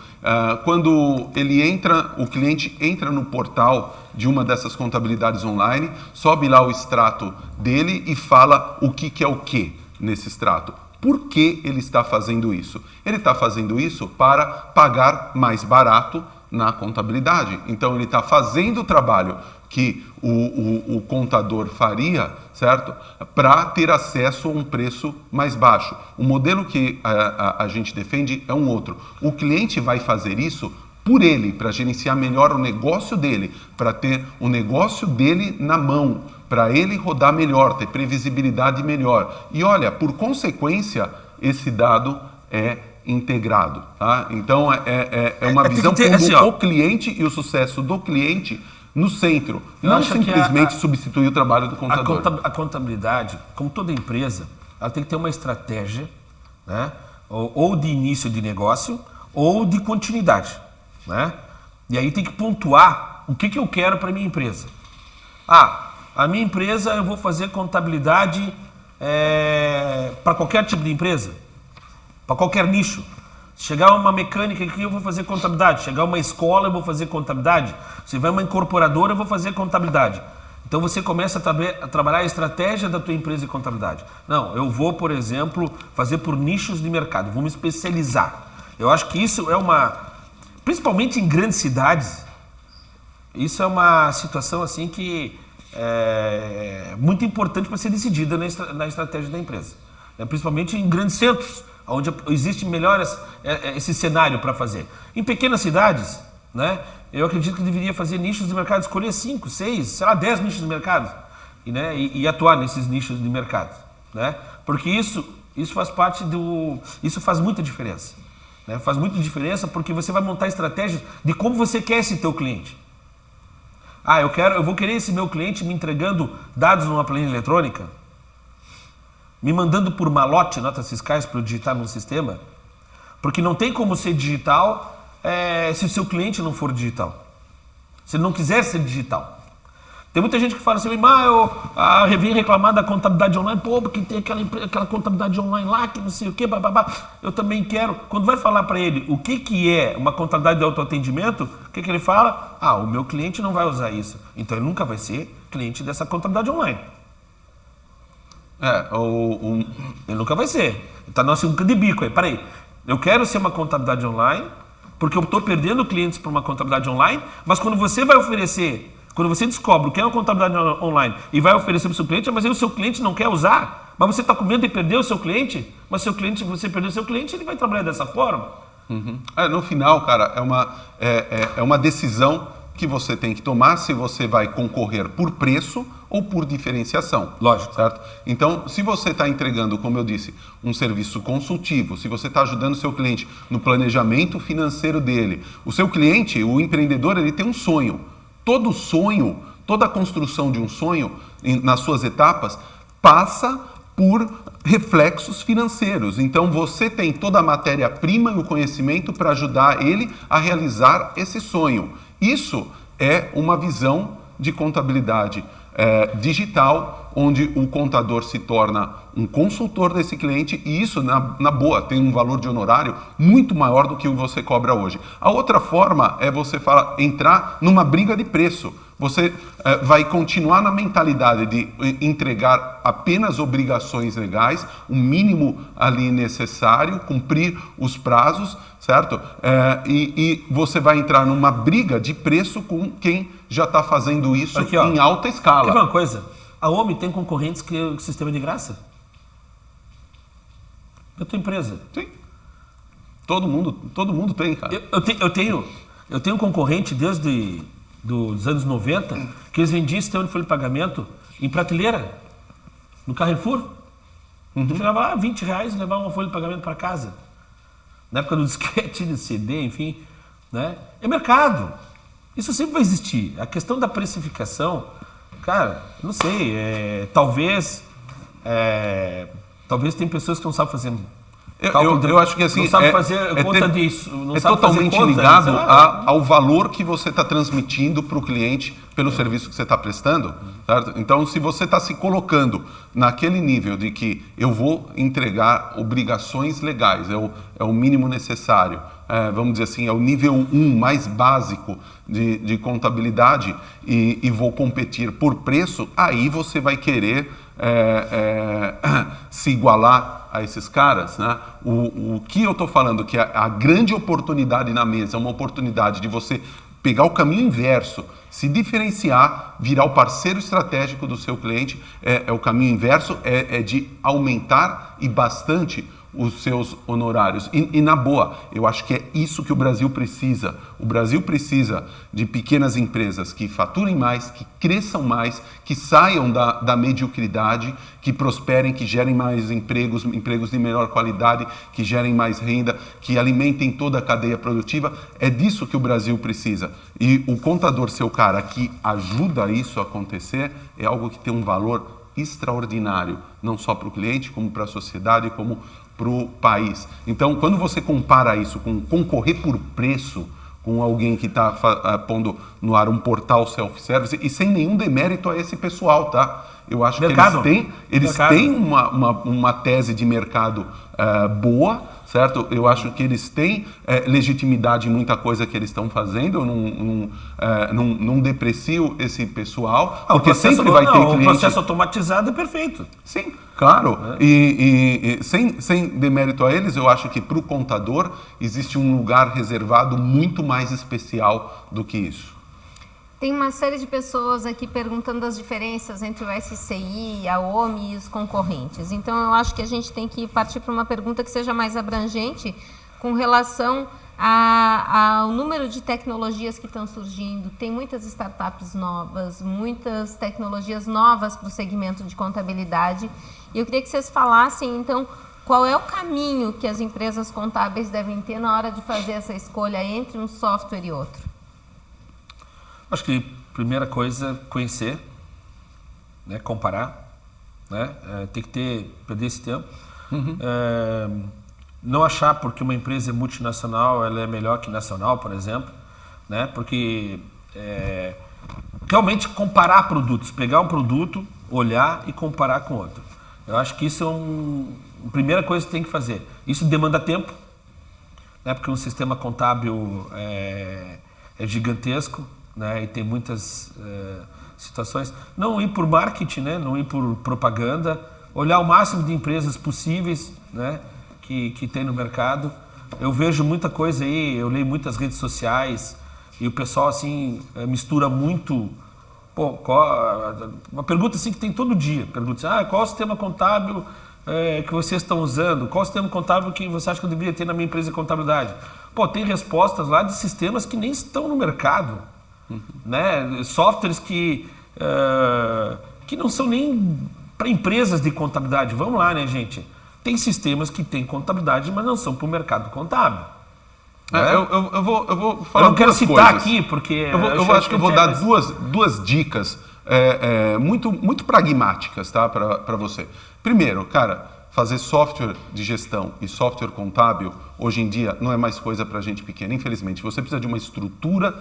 S2: quando o cliente entra no portal de uma dessas contabilidades online, sobe lá o extrato dele e fala o que é o que nesse extrato. Por que ele está fazendo isso? Ele está fazendo isso para pagar mais barato na contabilidade. Então, ele está fazendo o trabalho que o contador faria, certo? Para ter acesso a um preço mais baixo. O modelo que a gente defende é um outro. O cliente vai fazer isso por ele, para gerenciar melhor o negócio dele, para ter o negócio dele na mão, para ele rodar melhor, ter previsibilidade melhor. E olha, por consequência, esse dado é integrado. Tá? Então, é uma visão como o cliente e o sucesso do cliente no centro, não simplesmente substituir o trabalho do contador.
S3: A contabilidade, como toda empresa, ela tem que ter uma estratégia, né? ou de início de negócio ou de continuidade. Né? E aí tem que pontuar o que eu quero para a minha empresa. A minha empresa, eu vou fazer contabilidade para qualquer tipo de empresa, para qualquer nicho. Se chegar uma mecânica aqui, eu vou fazer contabilidade. Se chegar uma escola, eu vou fazer contabilidade. Se vai uma incorporadora, eu vou fazer contabilidade. Então você começa a trabalhar a estratégia da tua empresa de contabilidade. Não, eu vou, por exemplo, fazer por nichos de mercado, vou me especializar. Eu acho que isso é principalmente em grandes cidades, isso é uma situação assim que é muito importante para ser decidida na estratégia da empresa. Principalmente em grandes centros, onde existe melhor esse cenário para fazer. Em pequenas cidades, né, eu acredito que deveria fazer nichos de mercado, escolher 5, 6, sei lá, 10 nichos de mercado e atuar nesses nichos de mercado. Né? Porque isso faz parte isso faz muita diferença. Né? Faz muita diferença porque você vai montar estratégias de como você quer esse teu cliente. Eu vou querer esse meu cliente me entregando dados numa planilha eletrônica, me mandando por malote notas fiscais para eu digitar no sistema, porque não tem como ser digital se o seu cliente não for digital, se ele não quiser ser digital. Tem muita gente que fala assim, eu vim reclamar da contabilidade online, porque tem aquela contabilidade online lá, que não sei o que, bababá. Eu também quero. Quando vai falar para ele o que é uma contabilidade de autoatendimento, o que ele fala? O meu cliente não vai usar isso. Então ele nunca vai ser cliente dessa contabilidade online. Ele nunca vai ser. Está num sinuca de bico aí. Peraí, eu quero ser uma contabilidade online, porque eu estou perdendo clientes para uma contabilidade online, mas quando você vai oferecer, quando você descobre o que é uma contabilidade online e vai oferecer para o seu cliente, mas aí o seu cliente não quer usar, mas você está com medo de perder o seu cliente, mas você perdeu o seu cliente, ele vai trabalhar dessa forma.
S2: Uhum. No final, cara, é uma decisão que você tem que tomar se você vai concorrer por preço ou por diferenciação.
S3: Lógico.
S2: Certo? Então, se você está entregando, como eu disse, um serviço consultivo, se você está ajudando o seu cliente no planejamento financeiro dele, o seu cliente, o empreendedor, ele tem um sonho. Todo sonho, toda a construção de um sonho, nas suas etapas, passa por reflexos financeiros. Então, você tem toda a matéria-prima e o conhecimento para ajudar ele a realizar esse sonho. Isso é uma visão de contabilidade digital, onde o contador se torna um consultor desse cliente e isso, na boa, tem um valor de honorário muito maior do que você cobra hoje. A outra forma é você entrar numa briga de preço. você vai continuar na mentalidade de entregar apenas obrigações legais, o mínimo ali necessário, cumprir os prazos, certo? E você vai entrar numa briga de preço com quem já está fazendo isso
S3: Aqui, ó,
S2: em alta escala.
S3: Quer ver uma coisa? A OMI tem concorrentes que o sistema é de graça. Da tua empresa.
S2: Sim. Todo mundo tem, cara.
S3: Eu tenho um concorrente desde dos anos 90 que eles vendiam sistema de folha de pagamento em prateleira, no Carrefour. Tu chegava lá, R$20 e levava uma folha de pagamento para casa. Na época do disquete, de CD, enfim. Né? É mercado. Isso sempre vai existir. A questão da precificação, cara, não sei, talvez tem pessoas que não sabem fazer.
S2: Eu acho que assim,
S3: não sabe fazer conta disso. Não sabe
S2: totalmente
S3: fazer conta,
S2: ligado
S3: né?
S2: ao valor que você está transmitindo para o cliente pelo serviço que você está prestando. Certo? Então, se você está se colocando naquele nível de que eu vou entregar obrigações legais, é o mínimo necessário, vamos dizer assim, é o nível 1 mais básico de contabilidade e vou competir por preço, aí você vai querer se igualar a esses caras, né? O que eu estou falando, que a grande oportunidade na mesa é uma oportunidade de você pegar o caminho inverso, se diferenciar, virar o parceiro estratégico do seu cliente, o caminho inverso é de aumentar e bastante os seus honorários. E na boa, eu acho que é isso que o Brasil precisa. O Brasil precisa de pequenas empresas que faturem mais, que cresçam mais, que saiam da mediocridade, que prosperem, que gerem mais empregos de melhor qualidade, que gerem mais renda, que alimentem toda a cadeia produtiva. É disso que o Brasil precisa. E o contador ser o cara que ajuda isso a acontecer é algo que tem um valor extraordinário, não só para o cliente, como para a sociedade, como para o país. Então, quando você compara isso com concorrer por preço, com alguém que está pondo no ar um portal self-service, e sem nenhum demérito a esse pessoal, tá? Eu acho
S3: mercado.
S2: Que eles têm uma tese de mercado boa, certo? Eu acho que eles têm legitimidade em muita coisa que eles estão fazendo. Eu não deprecio esse pessoal, porque sempre vai ter cliente...
S3: O processo automatizado é perfeito.
S2: Sim, claro. E sem demérito a eles, eu acho que para o contador existe um lugar reservado muito mais especial do que isso.
S1: Tem uma série de pessoas aqui perguntando as diferenças entre o SCI, a OMI e os concorrentes. Então, eu acho que a gente tem que partir para uma pergunta que seja mais abrangente com relação ao número de tecnologias que estão surgindo. Tem muitas startups novas, muitas tecnologias novas para o segmento de contabilidade. E eu queria que vocês falassem, então, qual é o caminho que as empresas contábeis devem ter na hora de fazer essa escolha entre um software e outro?
S3: Acho que a primeira coisa, conhecer, né, comparar, né, tem que perder esse tempo. Não achar porque uma empresa é multinacional, ela é melhor que nacional, por exemplo, né, porque realmente comparar produtos, pegar um produto, olhar e comparar com outro. Eu acho que isso é a primeira coisa que tem que fazer. Isso demanda tempo, né, porque um sistema contábil é gigantesco, né, e tem muitas situações. Não ir por marketing, né, não ir por propaganda, olhar o máximo de empresas possíveis, né, que tem no mercado. Eu vejo muita coisa aí, eu leio muitas redes sociais e o pessoal assim mistura muito. Uma pergunta assim que tem todo dia. Pergunta assim, qual o sistema contábil que vocês estão usando? Qual o sistema contábil que você acha que eu deveria ter na minha empresa de contabilidade? Tem respostas lá de sistemas que nem estão no mercado. Né? Softwares que não são nem para empresas de contabilidade. Vamos lá, né, gente? Tem sistemas que têm contabilidade, mas não são para o mercado contábil. Né?
S2: Eu vou falar.
S3: Eu não quero
S2: duas
S3: citar
S2: coisas
S3: aqui, porque...
S2: Eu acho que eu vou dar duas dicas muito pragmáticas, tá, para você. Primeiro, cara, fazer software de gestão e software contábil, hoje em dia, não é mais coisa para gente pequena, infelizmente. Você precisa de uma estrutura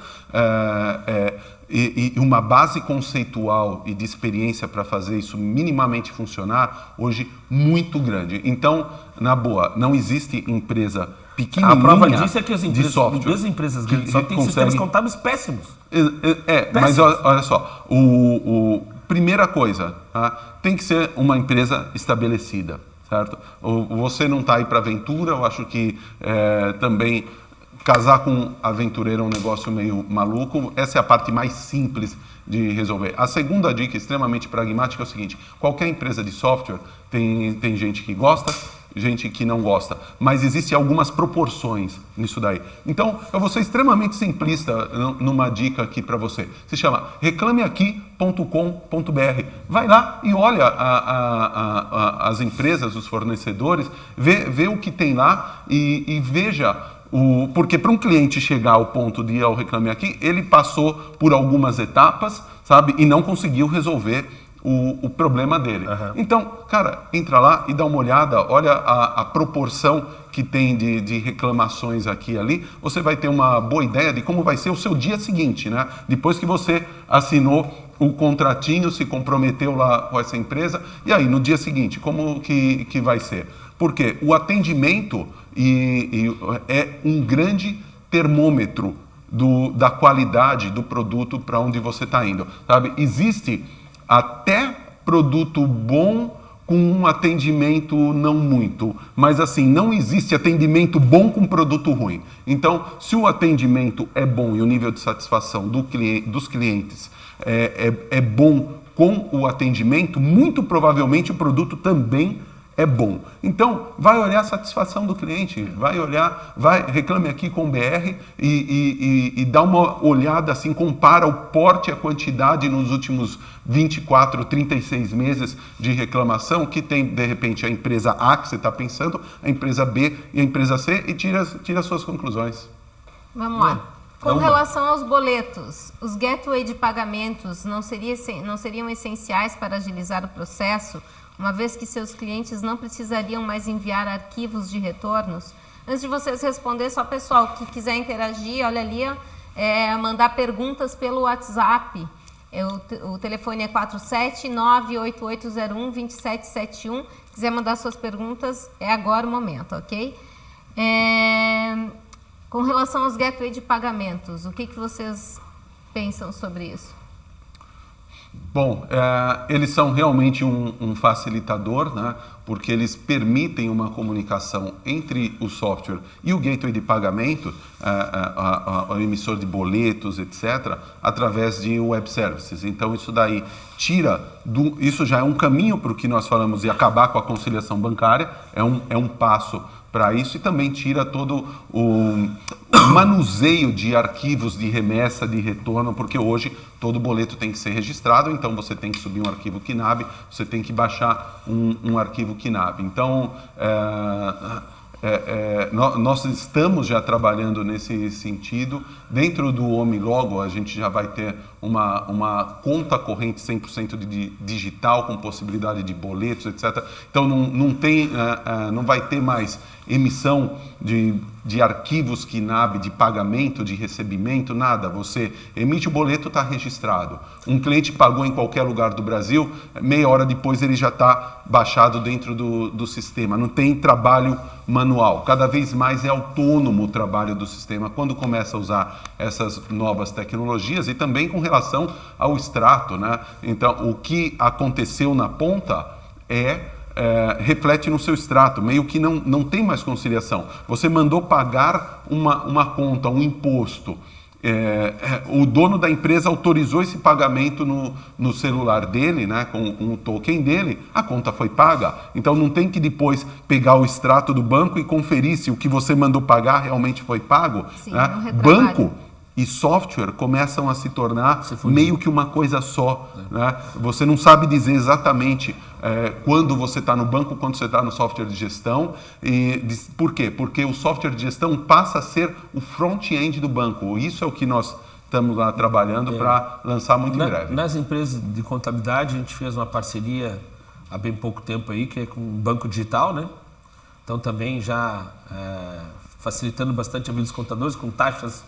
S2: e uma base conceitual e de experiência para fazer isso minimamente funcionar, hoje, muito grande. Então, na boa, não existe empresa pequenininha
S3: A prova disso é que as
S2: de
S3: empresas,
S2: software.
S3: as empresas grandes só têm
S2: consegue-
S3: sistemas contábeis péssimos.
S2: Mas olha só, primeira coisa, tá? Tem que ser uma empresa estabelecida, certo? Você não está aí para aventura, eu acho que também casar com aventureiro é um negócio meio maluco. Essa é a parte mais simples de resolver. A segunda dica, extremamente pragmática, é o seguinte: qualquer empresa de software tem gente que gosta, gente que não gosta, mas existem algumas proporções nisso daí. Então, eu vou ser extremamente simplista numa dica aqui para você. Se chama reclameaqui.com.br. Vai lá e olha as empresas, os fornecedores, vê o que tem lá e veja. Porque para um cliente chegar ao ponto de ir ao Reclame Aqui, ele passou por algumas etapas, sabe, e não conseguiu resolver o problema dele. Então, cara, entra lá e dá uma olhada, olha a proporção que tem de reclamações aqui e ali, você vai ter uma boa ideia de como vai ser o seu dia seguinte, né? Depois que você assinou o contratinho, se comprometeu lá com essa empresa, e aí no dia seguinte, como que vai ser? Porque o atendimento é um grande termômetro da qualidade do produto para onde você está indo, sabe? Existe até produto bom com um atendimento não muito, mas assim, não existe atendimento bom com produto ruim. Então, se o atendimento é bom e o nível de satisfação dos clientes é bom com o atendimento, muito provavelmente o produto também é bom. Então, vai olhar a satisfação do cliente, reclame aqui com o BR e dá uma olhada assim, compara o porte e a quantidade nos últimos 24, 36 meses de reclamação que tem, de repente, a empresa A que você está pensando, a empresa B e a empresa C e tira suas conclusões.
S1: Vamos lá. Com relação aos boletos, os gateway de pagamentos não seriam essenciais para agilizar o processo, uma vez que seus clientes não precisariam mais enviar arquivos de retornos? Antes de vocês responder, só pessoal que quiser interagir, olha ali, mandar perguntas pelo WhatsApp. O telefone é 47988012771. Quiser mandar suas perguntas, é agora o momento, ok? Com relação aos gateway de pagamentos, o que vocês pensam sobre isso?
S2: Bom, eles são realmente um facilitador, né? Porque eles permitem uma comunicação entre o software e o gateway de pagamento, o emissor de boletos, etc., através de web services. Então, isso daí isso já é um caminho para o que nós falamos de acabar com a conciliação bancária, é um passo para isso, e também tira todo o manuseio de arquivos de remessa, de retorno, porque hoje todo boleto tem que ser registrado, então você tem que subir um arquivo KNAB, você tem que baixar um arquivo KNAB. Então, nós estamos já trabalhando nesse sentido. Dentro do OmiLogo, a gente já vai ter uma conta corrente 100% digital, com possibilidade de boletos, etc. Então, não vai ter mais emissão de arquivos KNAB, de pagamento, de recebimento, nada. Você emite o boleto, está registrado. Um cliente pagou em qualquer lugar do Brasil, meia hora depois ele já está baixado dentro do sistema. Não tem trabalho manual. Cada vez mais é autônomo o trabalho do sistema quando começa a usar essas novas tecnologias, e também com relação ao extrato, né? Então, o que aconteceu na ponta reflete no seu extrato, meio que não tem mais conciliação. Você mandou pagar uma conta, um imposto, o dono da empresa autorizou esse pagamento no celular dele, né, com o token dele, a conta foi paga. Então não tem que depois pegar o extrato do banco e conferir se o que você mandou pagar realmente foi pago.
S1: Sim,
S2: né? Banco e software começam a se tornar meio que uma coisa só. Né? Você não sabe dizer exatamente quando você está no banco, quando você está no software de gestão. Por quê? Porque o software de gestão passa a ser o front-end do banco. Isso é o que nós estamos lá trabalhando para lançar muito em breve.
S3: Nas empresas de contabilidade, a gente fez uma parceria há bem pouco tempo aí, que é com o Banco Digital, né? Então também já facilitando bastante a vida dos contadores, com taxas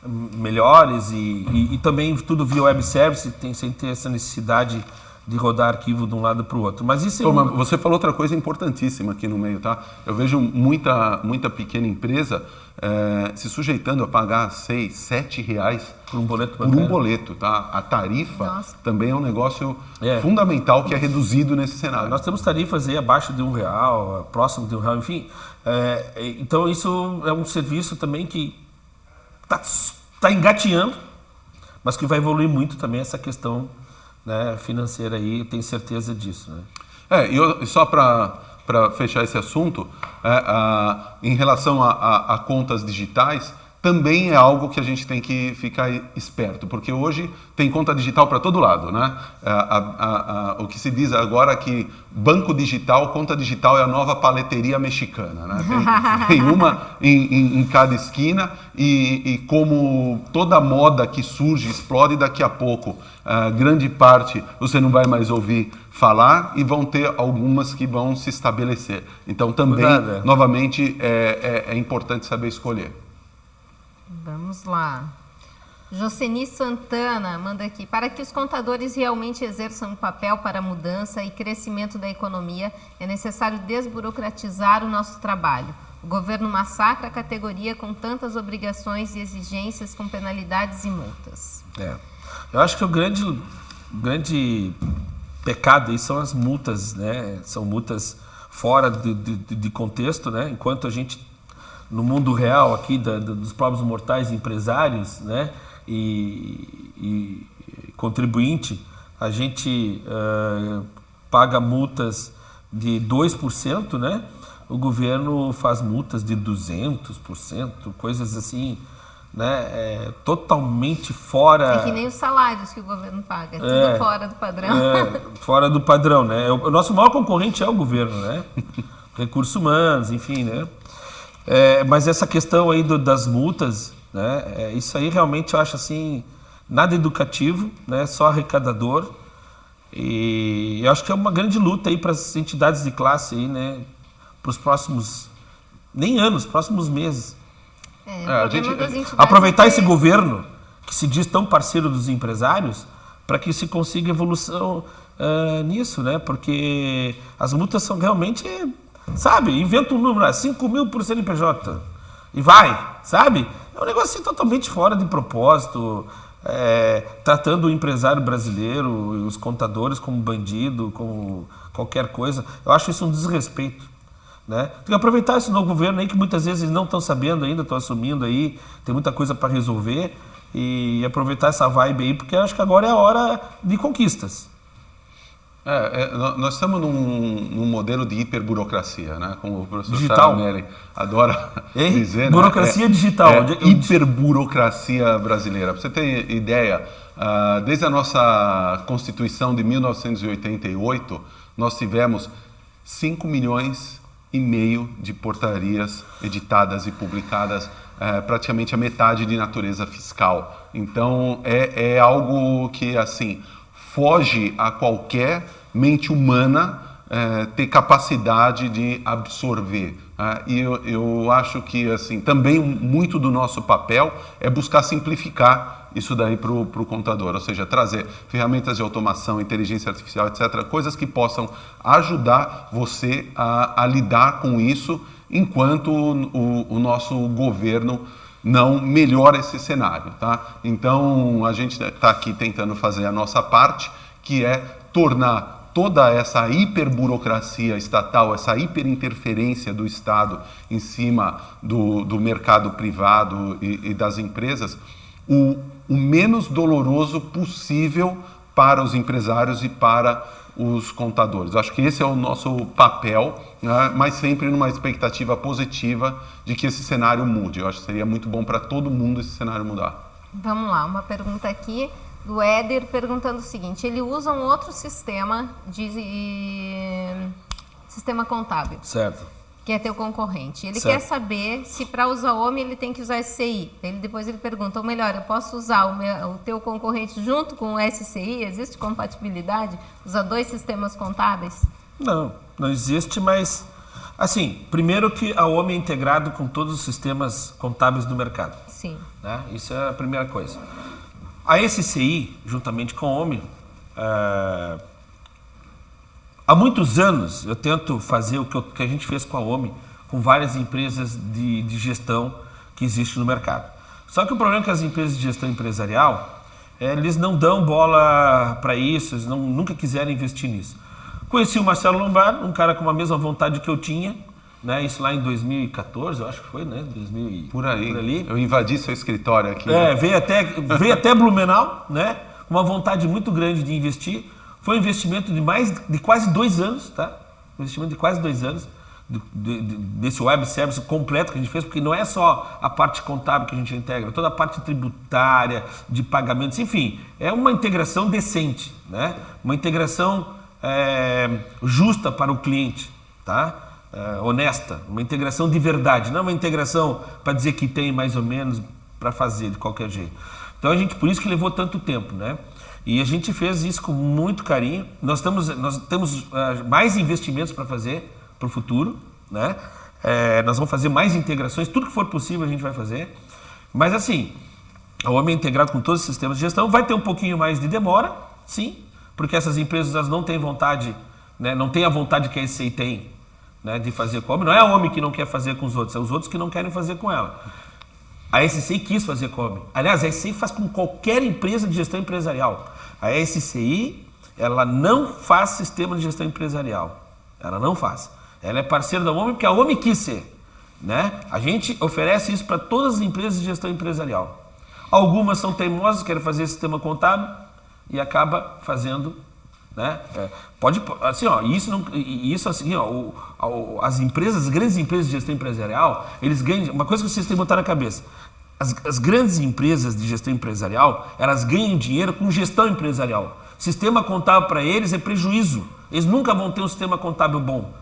S3: melhores e também tudo via web service, sem ter essa necessidade de rodar arquivo de um lado para o outro. Mas isso é
S2: Mas você falou outra coisa importantíssima aqui no meio, tá? Eu vejo muita pequena empresa se sujeitando a pagar 6, 7 reais
S3: por um boleto
S2: por um boleto, tá? A tarifa
S1: Nossa.
S2: também é um negócio fundamental que é reduzido nesse cenário.
S3: Nós temos tarifas aí abaixo de R$1, próximo de R$1, enfim. Então isso é um serviço também que está engateando, mas que vai evoluir muito também essa questão, né, financeira aí, eu tenho certeza disso, né?
S2: E só para fechar esse assunto, em relação a contas digitais, também é algo que a gente tem que ficar esperto, porque hoje tem conta digital para todo lado, né? O que se diz agora é que banco digital, conta digital é a nova paleteria mexicana, né? Tem uma em cada esquina e como toda moda que surge, explode daqui a pouco, grande parte você não vai mais ouvir falar e vão ter algumas que vão se estabelecer. Então também, novamente, é importante saber escolher.
S1: Vamos lá. Joceni Santana manda aqui. Para que os contadores realmente exerçam um papel para a mudança e crescimento da economia, é necessário desburocratizar o nosso trabalho. O governo massacra a categoria com tantas obrigações e exigências com penalidades e multas.
S3: Eu acho que o grande pecado aí são as multas, né? São multas fora de contexto, né? Enquanto a gente no mundo real aqui dos próprios mortais empresários, né, e contribuinte, a gente paga multas de 2%, né? O governo faz multas de 200%, coisas assim, né, totalmente fora...
S1: É que nem os salários que o governo paga, tudo fora do padrão.
S3: Fora do padrão, né? O nosso maior concorrente é o governo, né? Recursos humanos, enfim, né? Mas essa questão aí das multas, né, isso aí realmente eu acho assim, nada educativo, né, só arrecadador. E eu acho que é uma grande luta aí para as entidades de classe aí, né, para os próximos, nem anos, próximos meses.
S2: A gente
S3: aproveitar esse governo que se diz tão parceiro dos empresários para que se consiga evolução nisso, né, porque as multas são realmente... Sabe, inventa um número, 5 mil por CNPJ e vai, sabe? É um negócio assim, totalmente fora de propósito, tratando o empresário brasileiro e os contadores como bandido, como qualquer coisa. Eu acho isso um desrespeito, né? Tem que aproveitar esse novo governo aí que muitas vezes eles não estão sabendo ainda, estão assumindo aí, tem muita coisa para resolver e aproveitar essa vibe aí, porque eu acho que agora é a hora de conquistas.
S2: Nós estamos num modelo de hiperburocracia, né? Como o professor
S3: Digital.
S2: Charamelli adora dizer.
S3: Burocracia digital.
S2: Hiperburocracia brasileira. Para você ter ideia, desde a nossa Constituição de 1988, nós tivemos 5,5 milhões de portarias editadas e publicadas, praticamente a metade de natureza fiscal. Então, é algo que, assim... foge a qualquer mente humana ter capacidade de absorver. E eu acho que assim, também muito do nosso papel é buscar simplificar isso daí para o contador, ou seja, trazer ferramentas de automação, inteligência artificial, etc., coisas que possam ajudar você a lidar com isso enquanto o nosso governo não melhora esse cenário, tá? Então, a gente está aqui tentando fazer a nossa parte, que é tornar toda essa hiperburocracia estatal, essa hiperinterferência do Estado em cima do mercado privado e das empresas, o menos doloroso possível para os empresários e para os contadores. Acho que esse é o nosso papel, né? Mas sempre numa expectativa positiva de que esse cenário mude. Eu acho que seria muito bom para todo mundo esse cenário mudar.
S1: Vamos lá, uma pergunta aqui do Éder perguntando o seguinte: ele usa um outro sistema sistema contábil.
S3: Certo.
S1: Que é teu concorrente. Ele
S3: Certo.
S1: quer saber se para usar o OMI ele tem que usar SCI. Depois ele pergunta, ou melhor, eu posso usar o teu concorrente junto com o SCI? Existe compatibilidade? Usar dois sistemas contábeis?
S3: Não existe, mas assim, primeiro que a OMI é integrado com todos os sistemas contábeis do mercado.
S1: Sim.
S3: Né? Isso é a primeira coisa. A SCI, juntamente com a OMI, Há muitos anos eu tento fazer o que a gente fez com a OMI, com várias empresas de gestão que existem no mercado. Só que o problema é que as empresas de gestão empresarial, eles não dão bola para isso, eles nunca quiseram investir nisso. Conheci o Marcelo Lombardo, um cara com a mesma vontade que eu tinha, né? Isso lá em 2014, eu acho que foi, né? 2000
S2: Por aí.
S3: Por ali.
S2: Eu invadi seu escritório aqui. Né?
S3: Veio até Blumenau, né? Com uma vontade muito grande de investir. Foi um investimento de quase 2 anos, tá? Investimento de quase 2 anos desse web service completo que a gente fez, porque não é só a parte contábil que a gente integra, toda a parte tributária, de pagamentos, enfim, é uma integração decente, né? Uma integração justa para o cliente, tá? Honesta, uma integração de verdade, não uma integração para dizer que tem mais ou menos para fazer de qualquer jeito. Então por isso que levou tanto tempo, né? E a gente fez isso com muito carinho. Nós temos mais investimentos para fazer para o futuro, né? Nós vamos fazer mais integrações, tudo que for possível a gente vai fazer. Mas assim, o OMI é integrado com todos os sistemas de gestão, vai ter um pouquinho mais de demora, sim, porque essas empresas elas não têm vontade, né? Não têm a vontade que a SCI tem, né? De fazer com a OMI. Não é a OMI que não quer fazer com os outros, é os outros que não querem fazer com ela. A SCI quis fazer com a OMI. Aliás, a SCI faz com qualquer empresa de gestão empresarial. A SCI, ela não faz sistema de gestão empresarial. Ela não faz. Ela é parceira da OMI porque a OMI quis ser, né? A gente oferece isso para todas as empresas de gestão empresarial. Algumas são teimosas, querem fazer sistema contábil e acaba fazendo, né? Pode, assim, ó, as grandes empresas de gestão empresarial, eles ganham. Uma coisa que vocês têm que botar na cabeça: as grandes empresas de gestão empresarial, elas ganham dinheiro com gestão empresarial. Sistema contábil para eles é prejuízo. Eles nunca vão ter um sistema contábil bom.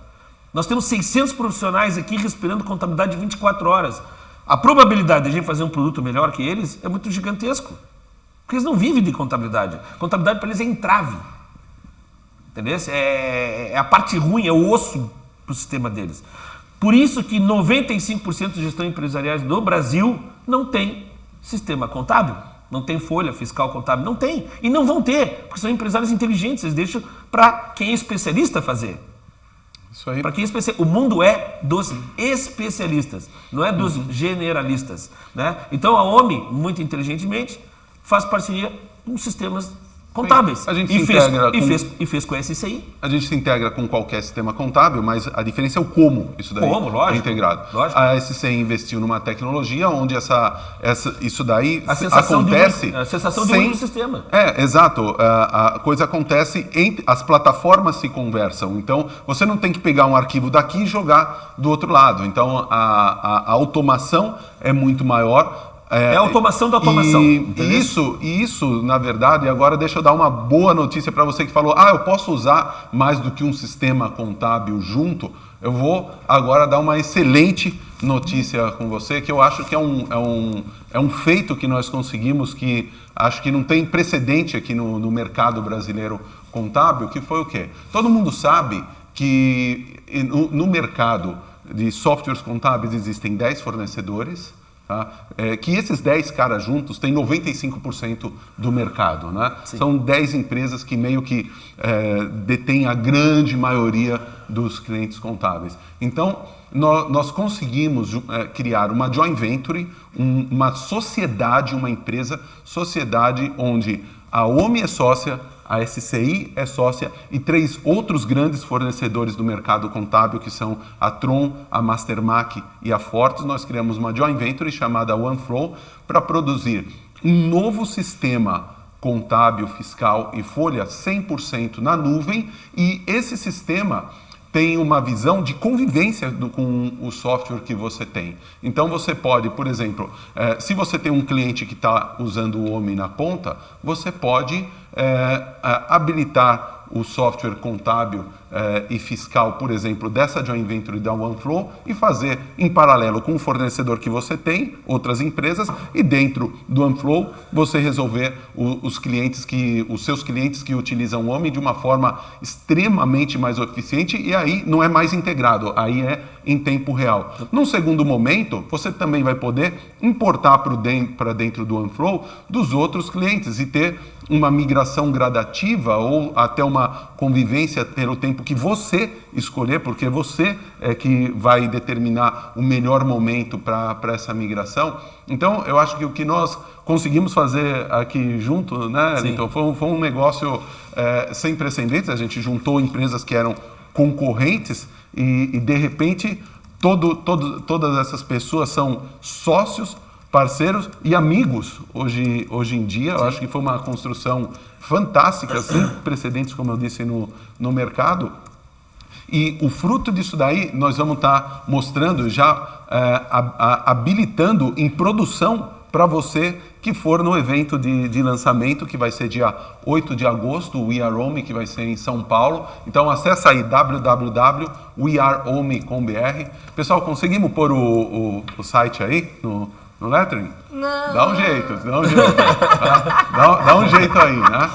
S3: Nós temos 600 profissionais aqui respirando contabilidade 24 horas. A probabilidade de a gente fazer um produto melhor que eles é muito gigantesco. Porque eles não vivem de contabilidade. Contabilidade para eles é entrave. Entendeu? É a parte ruim, é o osso para o sistema deles. Por isso que 95% de gestão empresariais do Brasil não tem sistema contábil, não tem folha fiscal contábil, não tem. E não vão ter, porque são empresários inteligentes, eles deixam para quem é especialista fazer.
S2: Isso aí.
S3: Para quem é especialista. O mundo é dos especialistas, não é dos generalistas, né? Então a OMI, muito inteligentemente, faz parceria com sistemas contábeis.
S2: A gente
S3: fez com a SCI.
S2: A gente se integra com qualquer sistema contábil, mas a diferença é o como isso daí
S3: lógico,
S2: é integrado.
S3: Lógico.
S2: A SCI investiu numa tecnologia onde isso daí
S3: a sensação
S2: acontece
S3: a sensação de um sistema.
S2: Exato. A coisa acontece, as plataformas se conversam. Então, você não tem que pegar um arquivo daqui e jogar do outro lado. Então, a automação é muito maior.
S3: É a automação da automação.
S2: E isso, na verdade, agora deixa eu dar uma boa notícia para você que falou, eu posso usar mais do que um sistema contábil junto. Eu vou agora dar uma excelente notícia com você, que eu acho que é um feito que nós conseguimos, que acho que não tem precedente aqui no mercado brasileiro contábil, que foi o quê? Todo mundo sabe que no mercado de softwares contábeis existem 10 fornecedores, tá? Que esses 10 caras juntos têm 95% do mercado, né? São 10 empresas que meio que detêm a grande maioria dos clientes contábeis. Então, nós conseguimos criar uma joint venture, uma sociedade, uma empresa, sociedade onde a OMI é sócia, a SCI é sócia e 3 outros grandes fornecedores do mercado contábil, que são a Tron, a Mastermac e a Fortes. Nós criamos uma joint venture chamada OneFlow para produzir um novo sistema contábil, fiscal e folha 100% na nuvem, e esse sistema tem uma visão de convivência com o software que você tem. Então você pode, por exemplo, se você tem um cliente que está usando o OMI na ponta, você pode habilitar o software contábil e fiscal, por exemplo, dessa joint venture da OneFlow e fazer em paralelo com o fornecedor que você tem, outras empresas, e dentro do OneFlow você resolver os seus clientes que utilizam o OMI de uma forma extremamente mais eficiente, e aí não é mais integrado, aí é em tempo real. Num segundo momento, você também vai poder importar para dentro do OneFlow dos outros clientes e ter uma migração gradativa ou até uma convivência pelo tempo tempo que você escolher, porque você é que vai determinar o melhor momento para essa migração. Então, eu acho que o que nós conseguimos fazer aqui junto, né, Elton, foi um negócio sem precedentes. A gente juntou empresas que eram concorrentes e de repente, todas essas pessoas são sócios, parceiros e amigos hoje em dia. Eu acho que foi uma construção fantástica, sem precedentes, como eu disse, no mercado. E o fruto disso daí nós vamos estar mostrando, já habilitando em produção para você que for no evento de lançamento, que vai ser dia 8 de agosto, o We Are Home, que vai ser em São Paulo. Então acessa aí www.wearehome.com.br. Pessoal, conseguimos pôr o site aí no lettering?
S1: Não.
S2: Dá um jeito. Dá um jeito aí, né?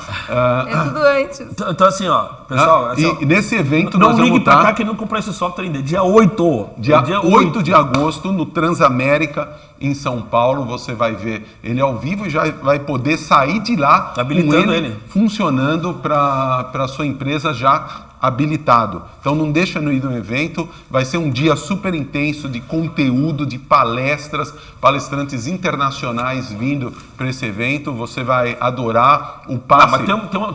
S1: É tudo antes.
S3: Então assim, ó, pessoal...
S2: E nesse evento
S3: não
S2: nós
S3: ligue
S2: vamos
S3: pra
S2: estar...
S3: cá que não comprou esse software ainda. Dia 8.
S2: Dia 8 de agosto, no Transamérica, em São Paulo. Você vai ver ele ao vivo e já vai poder sair de lá
S3: habilitando
S2: com
S3: ele
S2: funcionando para a sua empresa já habilitado. Então não deixa de ir no evento. Vai ser um dia super intenso de conteúdo, de palestrantes internacionais vindo para esse evento. Você vai adorar o passe.
S3: Mas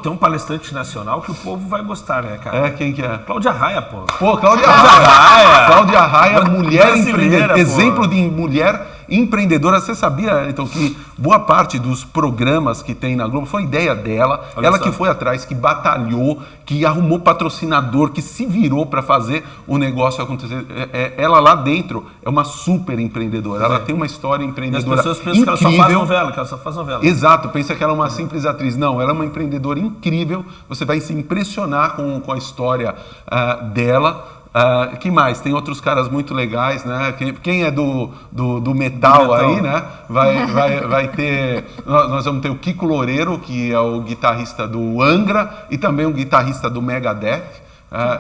S3: tem um palestrante nacional que o povo vai gostar, né, cara?
S2: Quem que é?
S3: Cláudia Raia, pô.
S2: Cláudia Raia. Cláudia Raia, mulher empreendedora,
S3: pô.
S2: exemplo de mulher empreendedora. Você sabia, então, que boa parte dos programas que tem na Globo foi ideia dela?
S3: Olha
S2: ela
S3: só.
S2: que foi atrás, que batalhou, que arrumou patrocinador, que se virou para fazer o negócio acontecer. Ela lá dentro é uma super empreendedora. Ela tem uma história
S3: E as
S2: empreendedora
S3: pessoas pensam
S2: incrível.
S3: que ela só faz novela,
S2: Exato, pensa que ela é uma simples atriz. Não, ela é uma empreendedora incrível. Você vai se impressionar com a história dela. Que mais? Tem outros caras muito legais, né? Quem é do metal aí, né? Vai ter... Nós vamos ter o Kiko Loureiro, que é o guitarrista do Angra e também o guitarrista do Megadeth.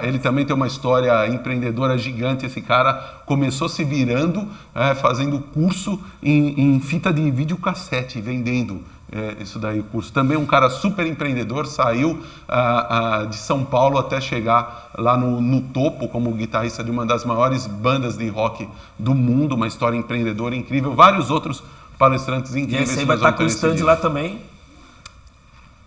S2: Ele também tem uma história empreendedora gigante. Esse cara começou se virando, fazendo curso em fita de videocassete, vendendo isso daí, o curso. Também um cara super empreendedor, saiu de São Paulo até chegar lá no topo como guitarrista de uma das maiores bandas de rock do mundo, uma história empreendedora incrível. Vários outros palestrantes
S3: E
S2: incríveis.
S3: esse aí vai estar com o stand lá também.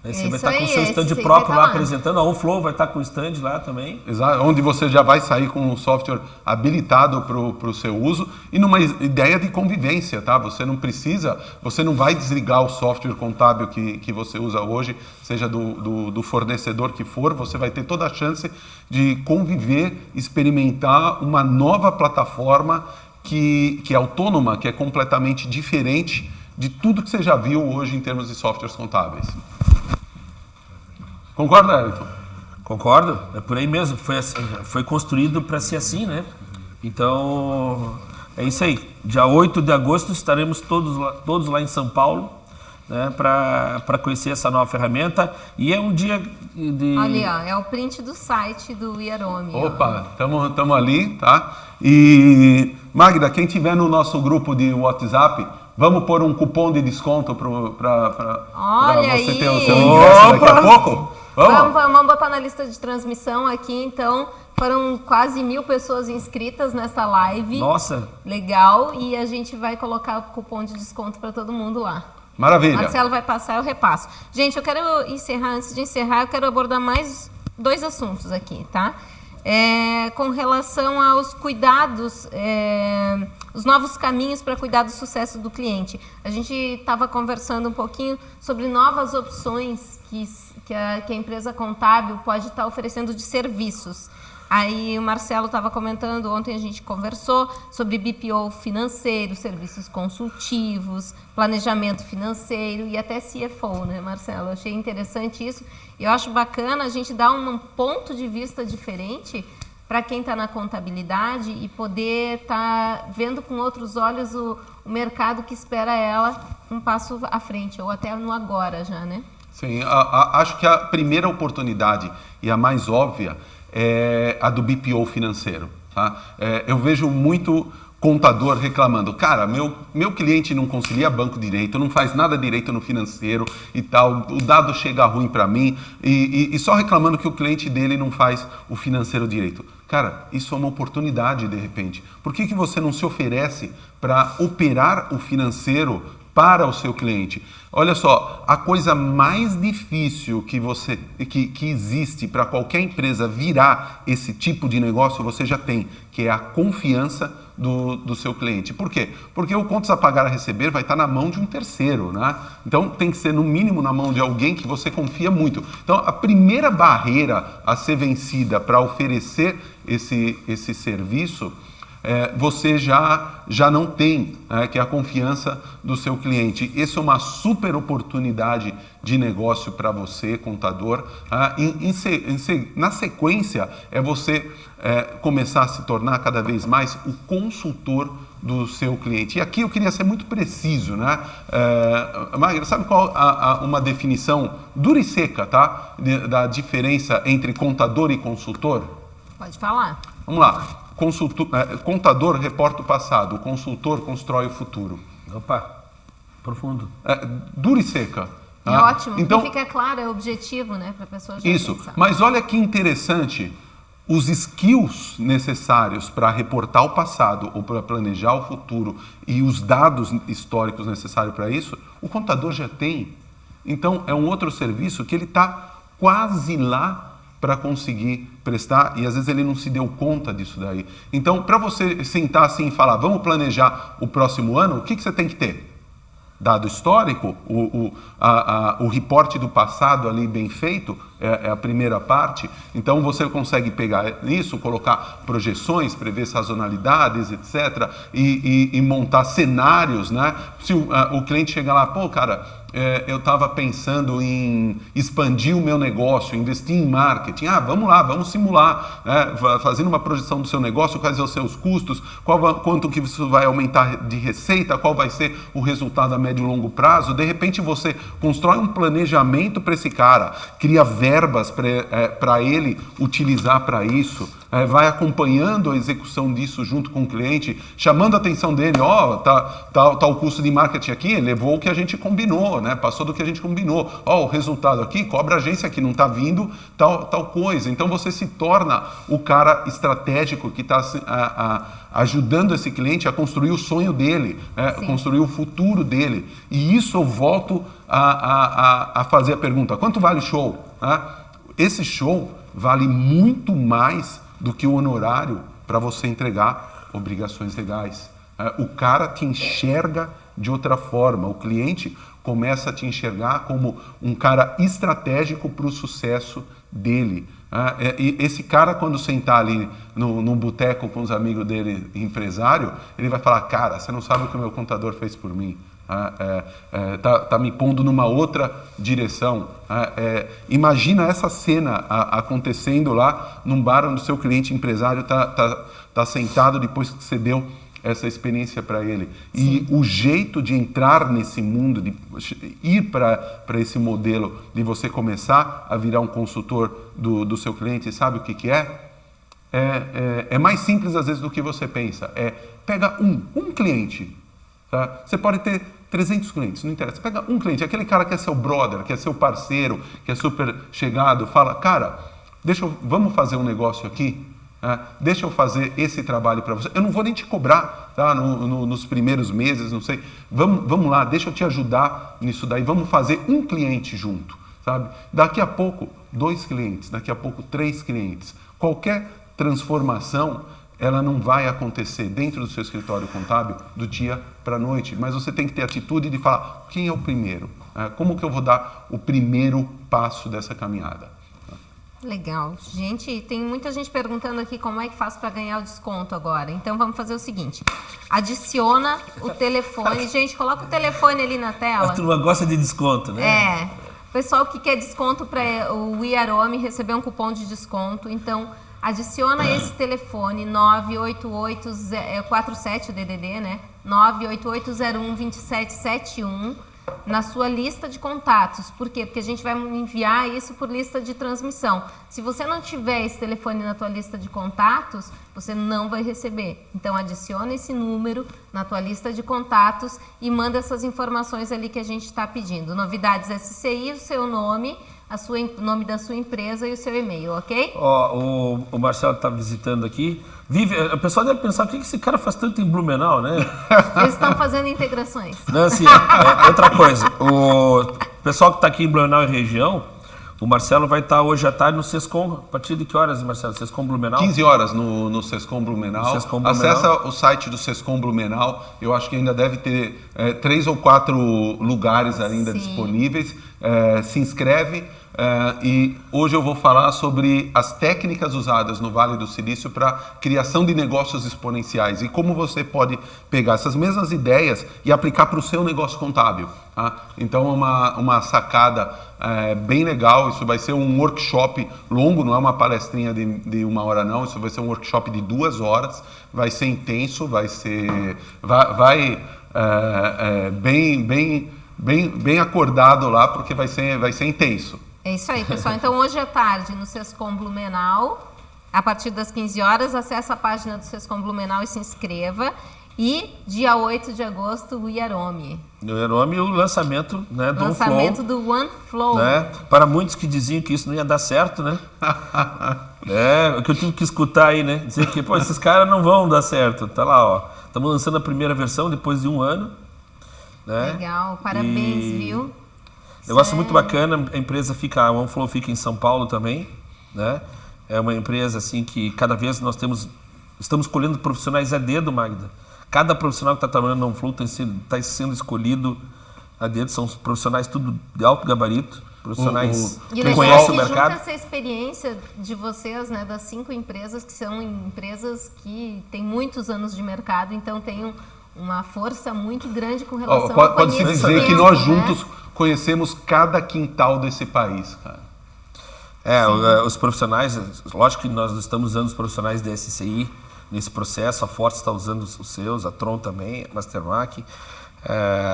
S3: Esse vai estar com o seu stand
S1: esse
S3: próprio
S1: vai
S3: lá
S1: tá lá.
S3: apresentando. A OnFlow vai estar com o stand lá também.
S2: Exato, onde você já vai sair com um software habilitado para o seu uso e numa ideia de convivência, tá? Você não vai desligar o software contábil que você usa hoje, seja do fornecedor que for. Você vai ter toda a chance de conviver, experimentar uma nova plataforma que é autônoma, que é completamente diferente de tudo que você já viu hoje em termos de softwares contábeis. Concorda, Elton?
S3: Concordo, é por aí mesmo. Foi construído para ser assim, né? Então, é isso aí. Dia 8 de agosto estaremos todos lá em São Paulo, né, para conhecer essa nova ferramenta. E é um dia de...
S1: Ali, ó, é o print do site do We Are Home.
S2: Opa, estamos ali, tá? E, Magda, quem tiver no nosso grupo de WhatsApp, vamos pôr um cupom de desconto para você ter o seu ingresso daqui a pouco?
S1: Vamos botar na lista de transmissão aqui, então. Foram quase 1000 pessoas inscritas nessa live.
S3: Nossa!
S1: Legal. E a gente vai colocar o cupom de desconto para todo mundo lá.
S2: Maravilha.
S1: Marcelo vai passar, eu repasso. Gente, eu quero encerrar, antes de encerrar, eu quero abordar mais 2 assuntos aqui, tá? Com relação aos cuidados, os novos caminhos para cuidar do sucesso do cliente. A gente estava conversando um pouquinho sobre novas opções que a empresa contábil pode estar oferecendo de serviços. Aí o Marcelo estava comentando, ontem a gente conversou sobre BPO financeiro, serviços consultivos, planejamento financeiro e até CFO, né, Marcelo? Eu achei interessante isso. E eu acho bacana a gente dar um ponto de vista diferente para quem está na contabilidade e poder estar vendo com outros olhos o mercado que espera ela um passo à frente, ou até no agora já, né?
S2: Sim, acho que a primeira oportunidade e a mais óbvia é a do BPO financeiro. Tá? Eu vejo muito contador reclamando, cara, meu cliente não concilia banco direito, não faz nada direito no financeiro e tal, o dado chega ruim para mim e só reclamando que o cliente dele não faz o financeiro direito. Cara, isso é uma oportunidade de repente. Por que você não se oferece para operar o financeiro para o seu cliente? Olha só, a coisa mais difícil que existe para qualquer empresa virar esse tipo de negócio, você já tem, que é a confiança do seu cliente. Por quê? Porque o contas a pagar a receber vai estar na mão de um terceiro, né? Então tem que ser no mínimo na mão de alguém que você confia muito. Então a primeira barreira a ser vencida para oferecer esse serviço você já não tem, que é a confiança do seu cliente. Essa é uma super oportunidade de negócio para você, contador. Na sequência, é você começar a se tornar cada vez mais o consultor do seu cliente. E aqui eu queria ser muito preciso, né? Magda, sabe qual uma definição dura e seca, tá? Da diferença entre contador e consultor?
S1: Pode falar.
S2: Vamos lá. Contador reporta o passado, o consultor constrói o futuro.
S3: Opa, profundo.
S2: Dura e seca.
S1: É ótimo, então, fica claro, é objetivo, né, para a pessoa já
S2: isso,
S1: pensar.
S2: Mas olha que interessante, os skills necessários para reportar o passado ou para planejar o futuro e os dados históricos necessários para isso, o contador já tem. Então, é um outro serviço que ele está quase lá para conseguir prestar e às vezes ele não se deu conta disso daí. Então, para você sentar assim e falar, vamos planejar o próximo ano, o que você tem que ter? Dado histórico, o reporte do passado ali bem feito, é a primeira parte. Então você consegue pegar isso, colocar projeções, prever sazonalidades, etc. E montar cenários, né? Se o cliente chegar lá, pô, cara, eu estava pensando em expandir o meu negócio, investir em marketing. Vamos lá, vamos simular, né? Fazendo uma projeção do seu negócio, quais são os seus custos, quanto que isso vai aumentar de receita, qual vai ser o resultado a médio e longo prazo. De repente você constrói um planejamento para esse cara, cria verbas para ele utilizar para isso, vai acompanhando a execução disso junto com o cliente, chamando a atenção dele, tá o custo de marketing aqui, levou o que a gente combinou, né? Passou do que a gente combinou, o resultado aqui, cobra a agência que não está vindo tal coisa. Então você se torna o cara estratégico que está ajudando esse cliente a construir o sonho dele, construir o futuro dele. E isso eu volto a fazer a pergunta, quanto vale o show? Esse show vale muito mais do que o honorário para você entregar obrigações legais. O cara te enxerga de outra forma, o cliente começa a te enxergar como um cara estratégico para o sucesso dele. E esse cara, quando sentar ali no boteco com os amigos dele, empresário, ele vai falar, cara, você não sabe o que o meu contador fez por mim. Tá me pondo numa outra direção. Imagina essa cena acontecendo lá num bar onde o seu cliente empresário tá sentado depois que você deu essa experiência para ele. Sim. E o jeito de entrar nesse mundo, de ir para esse modelo, de você começar a virar um consultor do seu cliente, sabe o que é? É mais simples às vezes do que você pensa. Pega um cliente. Tá? Você pode ter 300 clientes, não interessa. Pega um cliente, aquele cara que é seu brother, que é seu parceiro, que é super chegado, fala, cara, vamos fazer um negócio aqui? Deixa eu fazer esse trabalho para você. Eu não vou nem te cobrar, tá? Nos primeiros meses, não sei. Vamos lá, deixa eu te ajudar nisso daí. Vamos fazer um cliente junto, sabe? Daqui a pouco, 2 clientes, daqui a pouco 3 clientes. Qualquer transformação, ela não vai acontecer dentro do seu escritório contábil do dia para a noite, mas você tem que ter atitude de falar, quem é o primeiro? Como que eu vou dar o primeiro passo dessa caminhada?
S1: Legal. Gente, tem muita gente perguntando aqui como é que faz para ganhar o desconto agora. Então vamos fazer o seguinte, adiciona o telefone. Gente, coloca o telefone ali na tela.
S3: A turma gosta de desconto, né?
S1: O pessoal que quer desconto para o Iarome receber um cupom de desconto, então adiciona esse telefone 98847 DDD, né? 988012771. na sua lista de contatos. Por quê? Porque a gente vai enviar isso por lista de transmissão. Se você não tiver esse telefone na tua lista de contatos, você não vai receber. Então, adiciona esse número na tua lista de contatos e manda essas informações ali que a gente está pedindo. Novidades SCI, o seu nome, o nome da sua empresa e o seu e-mail, ok?
S3: Ó, o Marcelo está visitando aqui. O pessoal deve pensar, o que esse cara faz tanto em Blumenau, né?
S1: Eles estão fazendo integrações.
S3: Não, assim, outra coisa, o pessoal que está aqui em Blumenau e região, o Marcelo vai estar hoje à tarde no Sescom. A partir de que horas, Marcelo? Sescom Blumenau?
S2: 15 horas no Sescom Blumenau.
S3: Sescom Blumenau.
S2: Acessa o site do Sescom Blumenau. Eu acho que ainda deve ter 3 ou 4 lugares ainda
S1: Sim.
S2: disponíveis. Se inscreve. E hoje eu vou falar sobre as técnicas usadas no Vale do Silício para criação de negócios exponenciais e como você pode pegar essas mesmas ideias e aplicar para o seu negócio contábil. Tá? Então, uma sacada bem legal. Isso vai ser um workshop longo, não é uma palestrinha de 1 hora não. Isso vai ser um workshop de 2 horas. Vai ser intenso, vai ser bem acordado lá, porque vai ser intenso.
S1: É isso aí, pessoal. Então, hoje à tarde, no Sescom Blumenau, a partir das 15 horas, acesse a página do Sescom Blumenau e se inscreva. E dia 8 de agosto, o Iarome.
S3: O Iarome e o lançamento, né, do
S1: Lançamento
S3: Flow,
S1: do OneFlow.
S3: né? Para muitos que diziam que isso não ia dar certo, né? O que eu tive que escutar aí, né? Dizer que, pô, esses caras não vão dar certo. Tá lá, ó. Estamos lançando a primeira versão depois de 1 ano. Né?
S1: Legal, parabéns, viu?
S3: Negócio muito bacana, a OneFlow fica em São Paulo também, né? É uma empresa assim que cada vez estamos escolhendo profissionais a dedo, Magda. Cada profissional que está trabalhando na OneFlow está sendo escolhido a dedo, são profissionais tudo de alto gabarito, profissionais
S1: E
S3: que
S1: legal
S3: conhecem o
S1: que
S3: mercado.
S1: junta essa experiência de vocês, né, das 5 empresas, que são empresas que têm muitos anos de mercado, então tem uma força muito grande com relação ao
S2: Pode-se
S1: conhecimento,
S2: dizer que nós
S1: né?
S2: juntos conhecemos cada quintal desse país, cara.
S3: Os profissionais, lógico que nós estamos usando os profissionais da SCI nesse processo, a Forte está usando os seus, a Tron também, a Mastermac,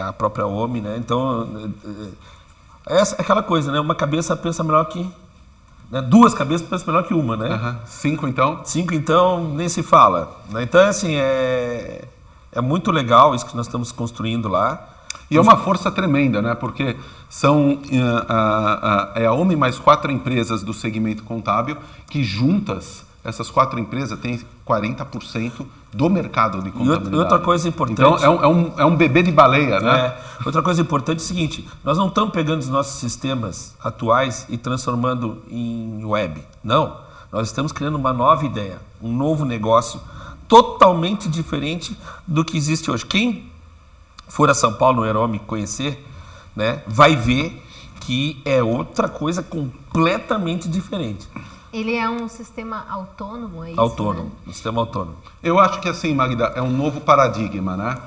S3: a própria OMI, né? Então, é aquela coisa, né? Uma cabeça pensa melhor que... Né? 2 cabeças pensam melhor que uma, né?
S2: 5, então?
S3: 5, então, nem se fala. Né? Então, assim, é muito legal isso que nós estamos construindo lá.
S2: E é uma força tremenda, né? Porque são a OMI mais 4 empresas do segmento contábil que juntas, essas 4 empresas têm 40% do mercado de contabilidade.
S3: E outra coisa importante...
S2: Então, é um bebê de baleia, né?
S3: Outra coisa importante é o seguinte, nós não estamos pegando os nossos sistemas atuais e transformando em web. Não, nós estamos criando uma nova ideia, um novo negócio totalmente diferente do que existe hoje. Quem for a São Paulo no Iarome conhecer, né, vai ver que é outra coisa completamente diferente.
S1: Ele é um sistema autônomo, é isso?
S3: Autônomo,
S1: Né?
S3: um sistema autônomo.
S2: Eu acho que assim, Magda, é um novo paradigma, né?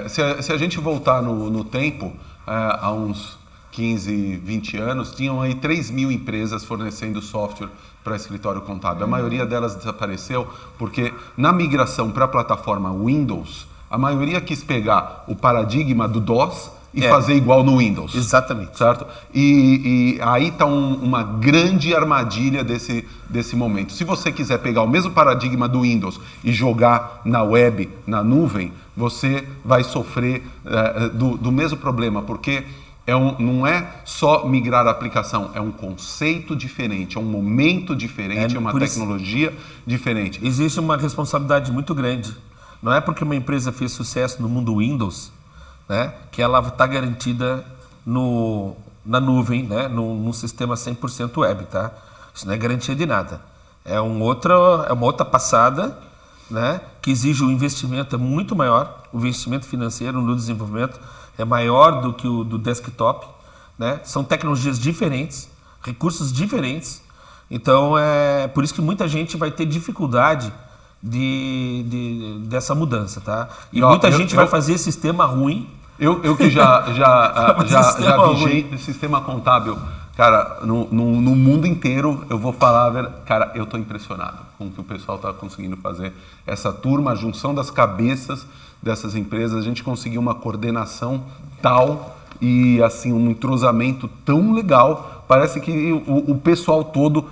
S2: Se a gente voltar no tempo, há uns 15, 20 anos, tinham aí 3.000 empresas fornecendo software para escritório contábil. A maioria delas desapareceu porque na migração para a plataforma Windows, a maioria quis pegar o paradigma do DOS e fazer igual no Windows.
S3: Exatamente.
S2: Certo? E aí está uma grande armadilha desse momento. Se você quiser pegar o mesmo paradigma do Windows e jogar na web, na nuvem, você vai sofrer do mesmo problema, porque não é só migrar a aplicação, é um conceito diferente, é um momento diferente, é uma tecnologia diferente.
S3: Existe uma responsabilidade muito grande. Não é porque uma empresa fez sucesso no mundo Windows, né, que ela está garantida na nuvem, né, num sistema 100% web, tá? Isso não é garantia de nada. É uma outra passada, né, que exige um investimento muito maior, o investimento financeiro no desenvolvimento é maior do que o do desktop, né? São tecnologias diferentes, recursos diferentes. Então, é por isso que muita gente vai ter dificuldade dessa mudança, tá? E muita gente vai fazer sistema ruim.
S2: Eu que já vigiei sistema contábil Cara, no mundo inteiro, eu vou falar, cara, eu tô impressionado com o que o pessoal tá conseguindo fazer. Essa turma, a junção das cabeças dessas empresas, a gente conseguiu uma coordenação tal e, assim, um entrosamento tão legal. Parece que o pessoal todo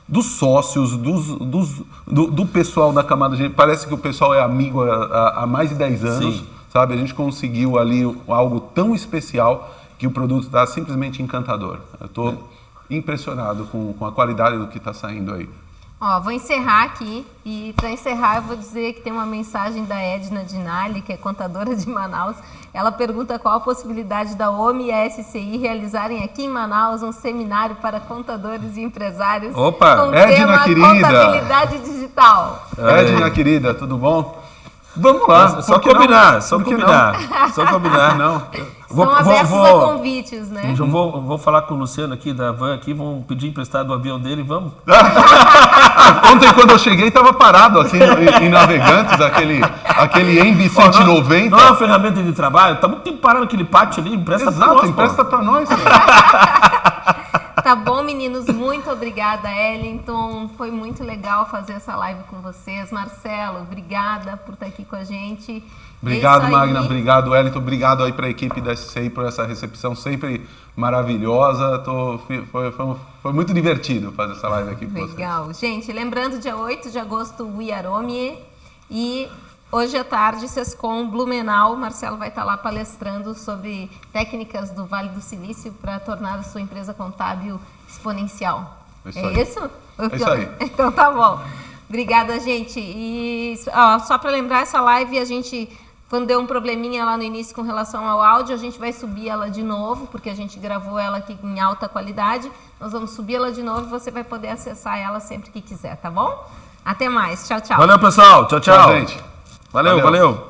S2: dos sócios, do pessoal da camada de... Parece que o pessoal é amigo há mais de 10 anos,
S3: Sim.
S2: sabe? A gente conseguiu ali algo tão especial que o produto está simplesmente encantador. Eu estou impressionado com a qualidade do que está saindo aí.
S1: Ó, vou encerrar aqui e para encerrar eu vou dizer que tem uma mensagem da Edna Dinali, que é contadora de Manaus. Ela pergunta qual a possibilidade da OMI e a SCI realizarem aqui em Manaus um seminário para contadores e empresários
S3: Opa,
S1: com o
S2: Edna,
S1: tema
S2: querida.
S1: Contabilidade digital.
S2: Edna, querida, tudo bom? Vamos lá.
S3: Só
S2: por que
S3: combinar,
S2: não?
S3: só
S2: Por que
S3: combinar. Só combinar.
S2: Não.
S1: São abertos a convites, né?
S3: Vou falar com o Luciano aqui da Van aqui, vamos pedir emprestado o avião dele, vamos?
S2: Ontem, quando eu cheguei, estava parado aqui em Navegantes, aquele EMB 190.
S3: Não é uma ferramenta de trabalho, tá muito tempo parado aquele pátio ali, empresta pra
S2: Exato,
S3: nós,
S2: empresta para nós.
S1: Tá bom, meninos, muito obrigada, Ellington. Foi muito legal fazer essa live com vocês. Marcelo, obrigada por estar aqui com a gente.
S2: Obrigado,
S1: É isso
S2: Magna.
S1: aí.
S2: Obrigado, Wellington. Obrigado aí para a equipe da SCI por essa recepção sempre maravilhosa. Foi muito divertido fazer essa live aqui com vocês.
S1: Legal. Gente, lembrando, dia 8 de agosto, o Iaromie. E hoje à tarde, Sescom Blumenau. Marcelo vai estar lá palestrando sobre técnicas do Vale do Silício para tornar a sua empresa contábil exponencial.
S2: Isso
S1: É
S2: aí.
S1: isso?
S2: É isso aí.
S1: Então tá bom. Obrigada, gente. E ó, só para lembrar, essa live a gente, quando deu um probleminha lá no início com relação ao áudio, a gente vai subir ela de novo, porque a gente gravou ela aqui em alta qualidade. Nós vamos subir ela de novo e você vai poder acessar ela sempre que quiser, tá bom? Até mais. Tchau, tchau.
S3: Valeu, pessoal. Tchau, tchau.
S2: Tchau, gente.
S3: Valeu.
S2: Valeu.